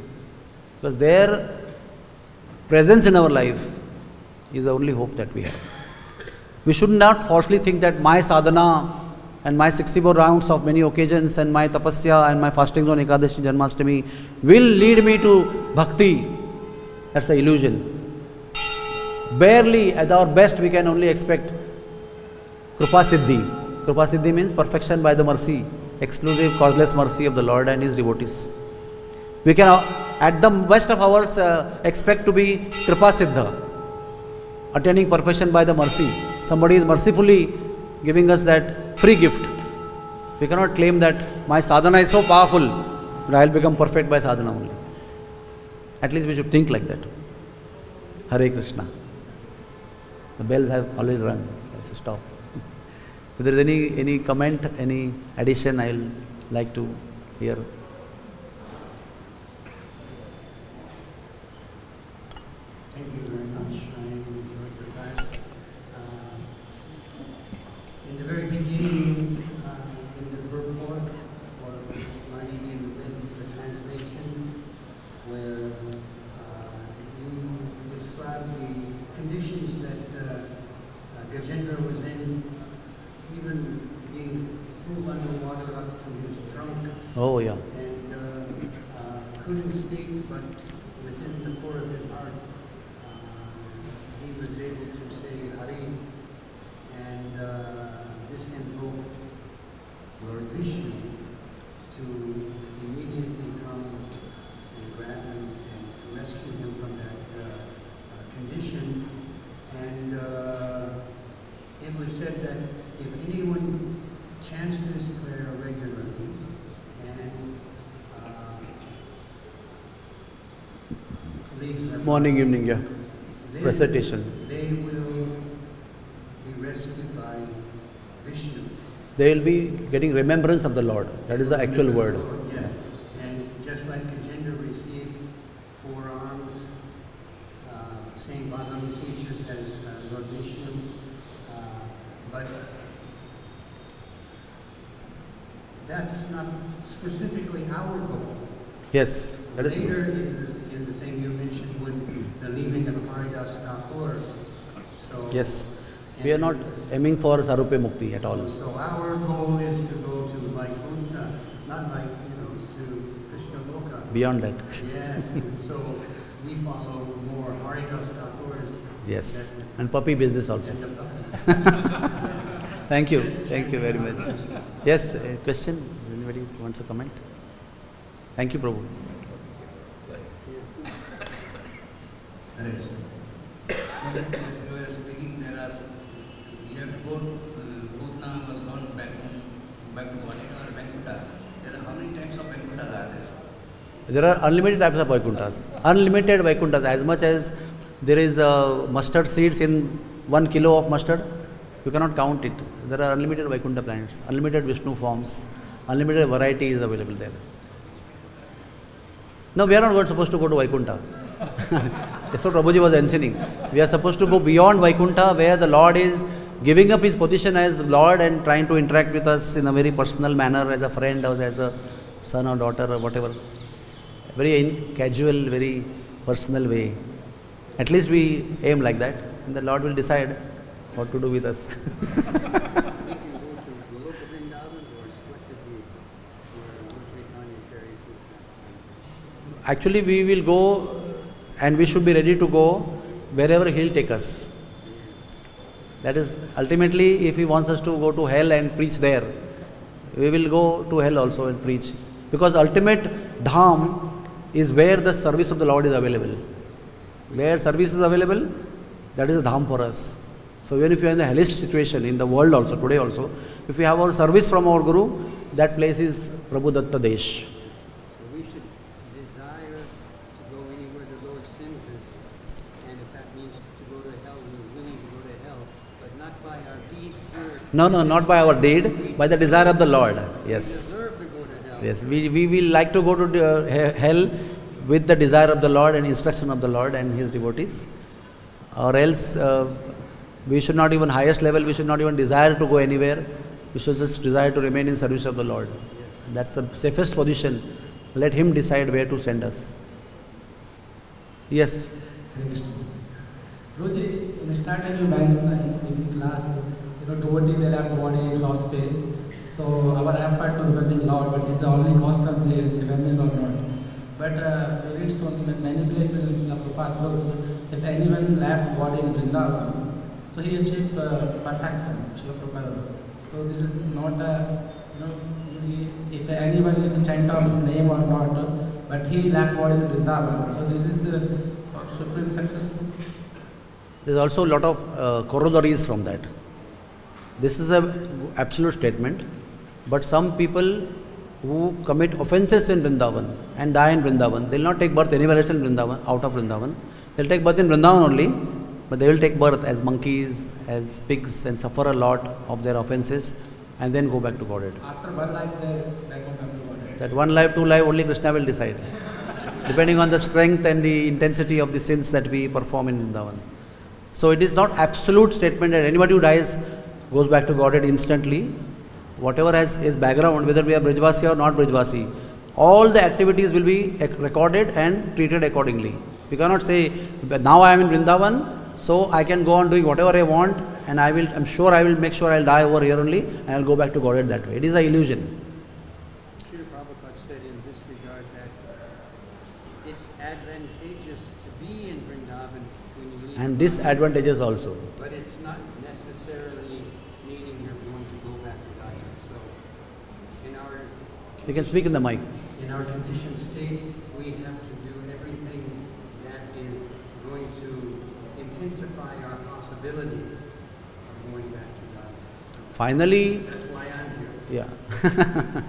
because their presence in our life is the only hope that we have. We should not falsely think that my sadhana and my 64 rounds of many occasions and my tapasya and my fastings on Ekadashi Janmashtami will lead me to bhakti. That's an illusion. Barely, at our best, we can only expect Krupa Siddhi. Krupa Siddhi means perfection by the mercy, exclusive, causeless mercy of the Lord and His devotees. We can, at the best of ours, expect to be Kripa Siddha, attaining perfection by the mercy. Somebody is mercifully giving us that free gift. We cannot claim that my sadhana is so powerful that I will become perfect by sadhana only. At least we should think like that. Hare Krishna. The bells have already rung. Let's stop. If there is any comment, any addition, I will like to hear. Thank you very much. I enjoyed the class. In the very beginning, in the purport, or writing in the translation, where you describe the conditions that Gajendra was in, even being pulled underwater up to his trunk. Oh, yeah. couldn't speak, but within the core of his heart, he was able to say Hari, and this invoked Lord Vishnu to immediately come and grab him and rescue him from that condition. And it was said that if anyone chants this prayer regularly and leaves their Morning, evening, yeah. then Recitation. they will be rescued by Vishnu. They will be getting remembrance of the Lord. That is the actual word. Yes. And just like the gender received 4 arms, same bodily features as Lord Vishnu, but that's not specifically our goal. Yes, that is. Later in the thing you mentioned with the leaving of Haridas Thakur. So Yes. We are not aiming for Sarupe Mukti at all. So our goal is to go to Vaikuntha, not like, to Krishna Loka. Beyond that. Yes, and so we follow more Haridas Thakur's. Yes. And puppy business also. And the puppies. Thank you. Thank you very much. Yes, a question? Anybody wants to comment? Thank you, Prabhu. As you were speaking, there are you have to go. Bhutna was gone back to Bhagavad-Gita or Vaikuntha. There are how many types of Vaikuntha are there? There are unlimited types of Vaikunthas. Unlimited Vaikunthas. As much as there is mustard seeds in 1 kilo of mustard, you cannot count it. There are unlimited Vaikuntha planets, unlimited Vishnu forms, unlimited variety is available there. No, we are not supposed to go to Vaikuntha. That's what Prabhuji was mentioning. We are supposed to go beyond Vaikuntha, where the Lord is giving up his position as Lord and trying to interact with us in a very personal manner, as a friend or as a son or daughter or whatever. Very casual, very personal way. At least we aim like that, and the Lord will decide what to do with us. Actually, we will go and we should be ready to go wherever He will take us. That is, ultimately, if He wants us to go to hell and preach there, we will go to hell also and preach. Because ultimate dham is where the service of the Lord is available. Where service is available, that is a dham for us. So even if you are in a hellish situation in the world also, today also, if we have our service from our Guru, that place is Prabhu Datta Desh. So we should desire to go anywhere the Lord sends us, and if that means to go to hell, we're willing to go to hell, but not by our deeds here. No, not by our deed, by the desire of the Lord. Yes. We deserve to go to hell. Yes, we will like to go to hell with the desire of the Lord and instruction of the Lord and His devotees. Or else, we should not even, highest level, we should not even desire to go anywhere. We should just desire to remain in service of the Lord. Yes. That's the safest position. Let Him decide where to send us. Yes. Roji, in started you guys in class, devotee they have body, lost space. So our effort to remembering Lord, but this is only constantly remembering or not. But we read so many places in Srila Prabhupada books, if anyone left body in Vrindavan, so he achieved perfection, Srila Prabhupada. So this is not if anyone is a chant of his name or not, but he left body in Vrindavan. So this is supreme successful. There is also a lot of corollaries from that. This is an absolute statement, but some people who commit offences in Vrindavan and die in Vrindavan, they will not take birth anywhere else in Vrindavan, out of Vrindavan. They will take birth in Vrindavan only, but they will take birth as monkeys, as pigs, and suffer a lot of their offences and then go back to Godhead. After one life, they go back to Godhead. That 1 life, 2 life, only Krishna will decide, depending on the strength and the intensity of the sins that we perform in Vrindavan. So it is not absolute statement that anybody who dies goes back to Godhead instantly. Whatever has his background, whether we are Brajvasi or not Brajvasi, all the activities will be recorded and treated accordingly. We cannot say, now I am in Vrindavan, so I can go on doing whatever I want, and I'm sure I will make sure I will die over here only, and I will go back to Godhead that way. It is an illusion. Srila Prabhupada said in this regard that it's advantageous to be in Vrindavan when you leave. And disadvantageous also. But it's not necessarily meaning you're going to go back to Gaya. So, in our You can speak in the mic. in our conditioned state, we have to do everything that is going to intensify our possibilities of going back to Gaya. So Finally, that's why I'm here. yeah.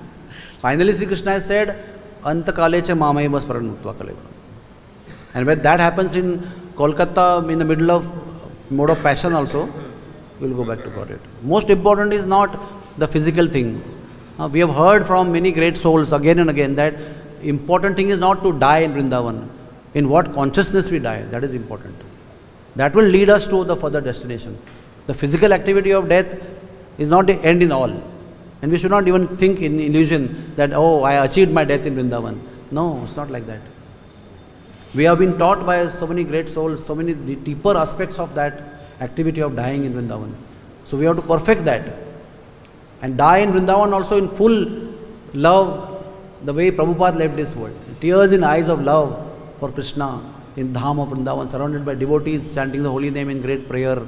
Finally, Sri Krishna has said, Antakalecha mamayama smaranutva kaleva. And when that happens in Kolkata, in the middle of mode of passion also, we will go back to Godhead. Most important is not the physical thing. We have heard from many great souls again and again that important thing is not to die in Vrindavan. In what consciousness we die, that is important. That will lead us to the further destination. The physical activity of death is not the end in all. And we should not even think in illusion that, oh, I achieved my death in Vrindavan. No, it's not like that. We have been taught by so many great souls, so many deeper aspects of that activity of dying in Vrindavan. So we have to perfect that. And die in Vrindavan also in full love, the way Prabhupada left this world. Tears in eyes of love for Krishna in Dham of Vrindavan, surrounded by devotees chanting the holy name in great prayer.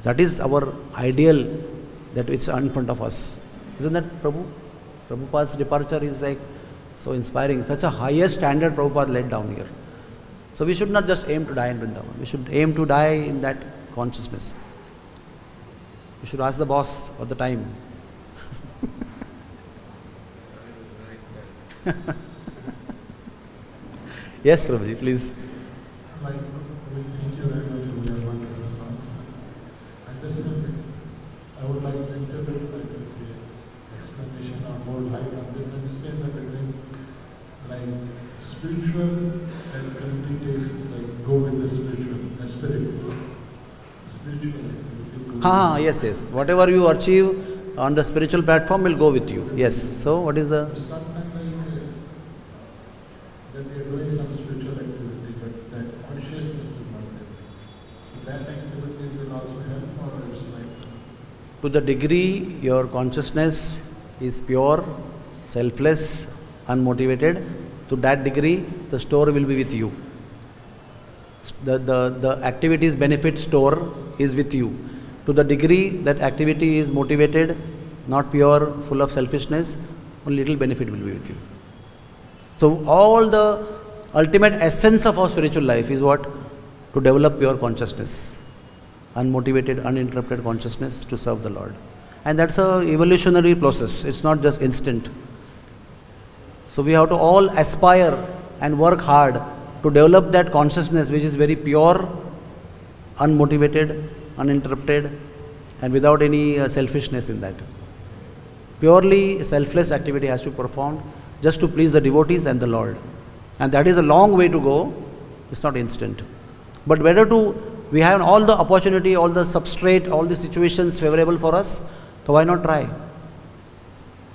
That is our ideal that it's in front of us. Isn't that Prabhupada's departure is like so inspiring. Such a highest standard Prabhupada laid down here. So we should not just aim to die in Vrindavan. We should aim to die in that consciousness. You should ask the boss all the time. Yes, Prabhuji, please. Like, thank you very much for your wonderful thoughts. I just I would like to interpret like this explanation or more light on this. Understand that between like spiritual and community is like go with the spiritual, spiritual. Yes. Whatever you achieve on the spiritual platform will go with you. Yes. So, what is the? Sometimes like that we are doing some spiritual activity, but that consciousness is not there. That activity will also help, or it's like. To the degree your consciousness is pure, selfless, unmotivated, to that degree the store will be with you. The activity's benefit store is with you. To the degree that activity is motivated, not pure, full of selfishness, only little benefit will be with you. So all the ultimate essence of our spiritual life is what? To develop pure consciousness, unmotivated, uninterrupted consciousness to serve the Lord. And that's a evolutionary process. It's not just instant. So we have to all aspire and work hard to develop that consciousness which is very pure, unmotivated, uninterrupted, and without any selfishness in that. Purely selfless activity has to be performed just to please the devotees and the Lord. And that is a long way to go. It's not instant. But better we have all the opportunity, all the substrate, all the situations favorable for us, so why not try?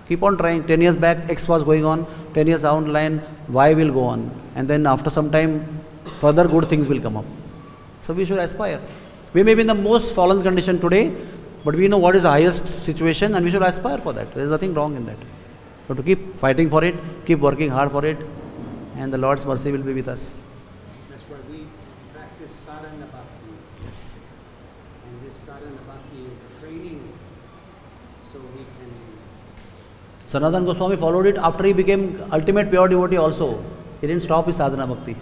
Keep on trying. 10 years back, X was going on. 10 years down the line, Y will go on. And then after some time, further good things will come up. So we should aspire. We may be in the most fallen condition today, but we know what is the highest situation and we should aspire for that. There is nothing wrong in that. So to keep fighting for it, keep working hard for it, and the Lord's mercy will be with us. That's why we practice sadhana bhakti. Yes. And this sadhana bhakti is training so we can. Sanatana Goswami followed it after he became ultimate pure devotee also. He didn't stop his sadhana bhakti.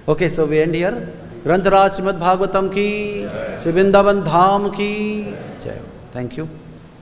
Okay, so we end here. Grantaraj Srimad Bhagavatam ki, Shri Vrindavan Dham ki. Jai. Thank you.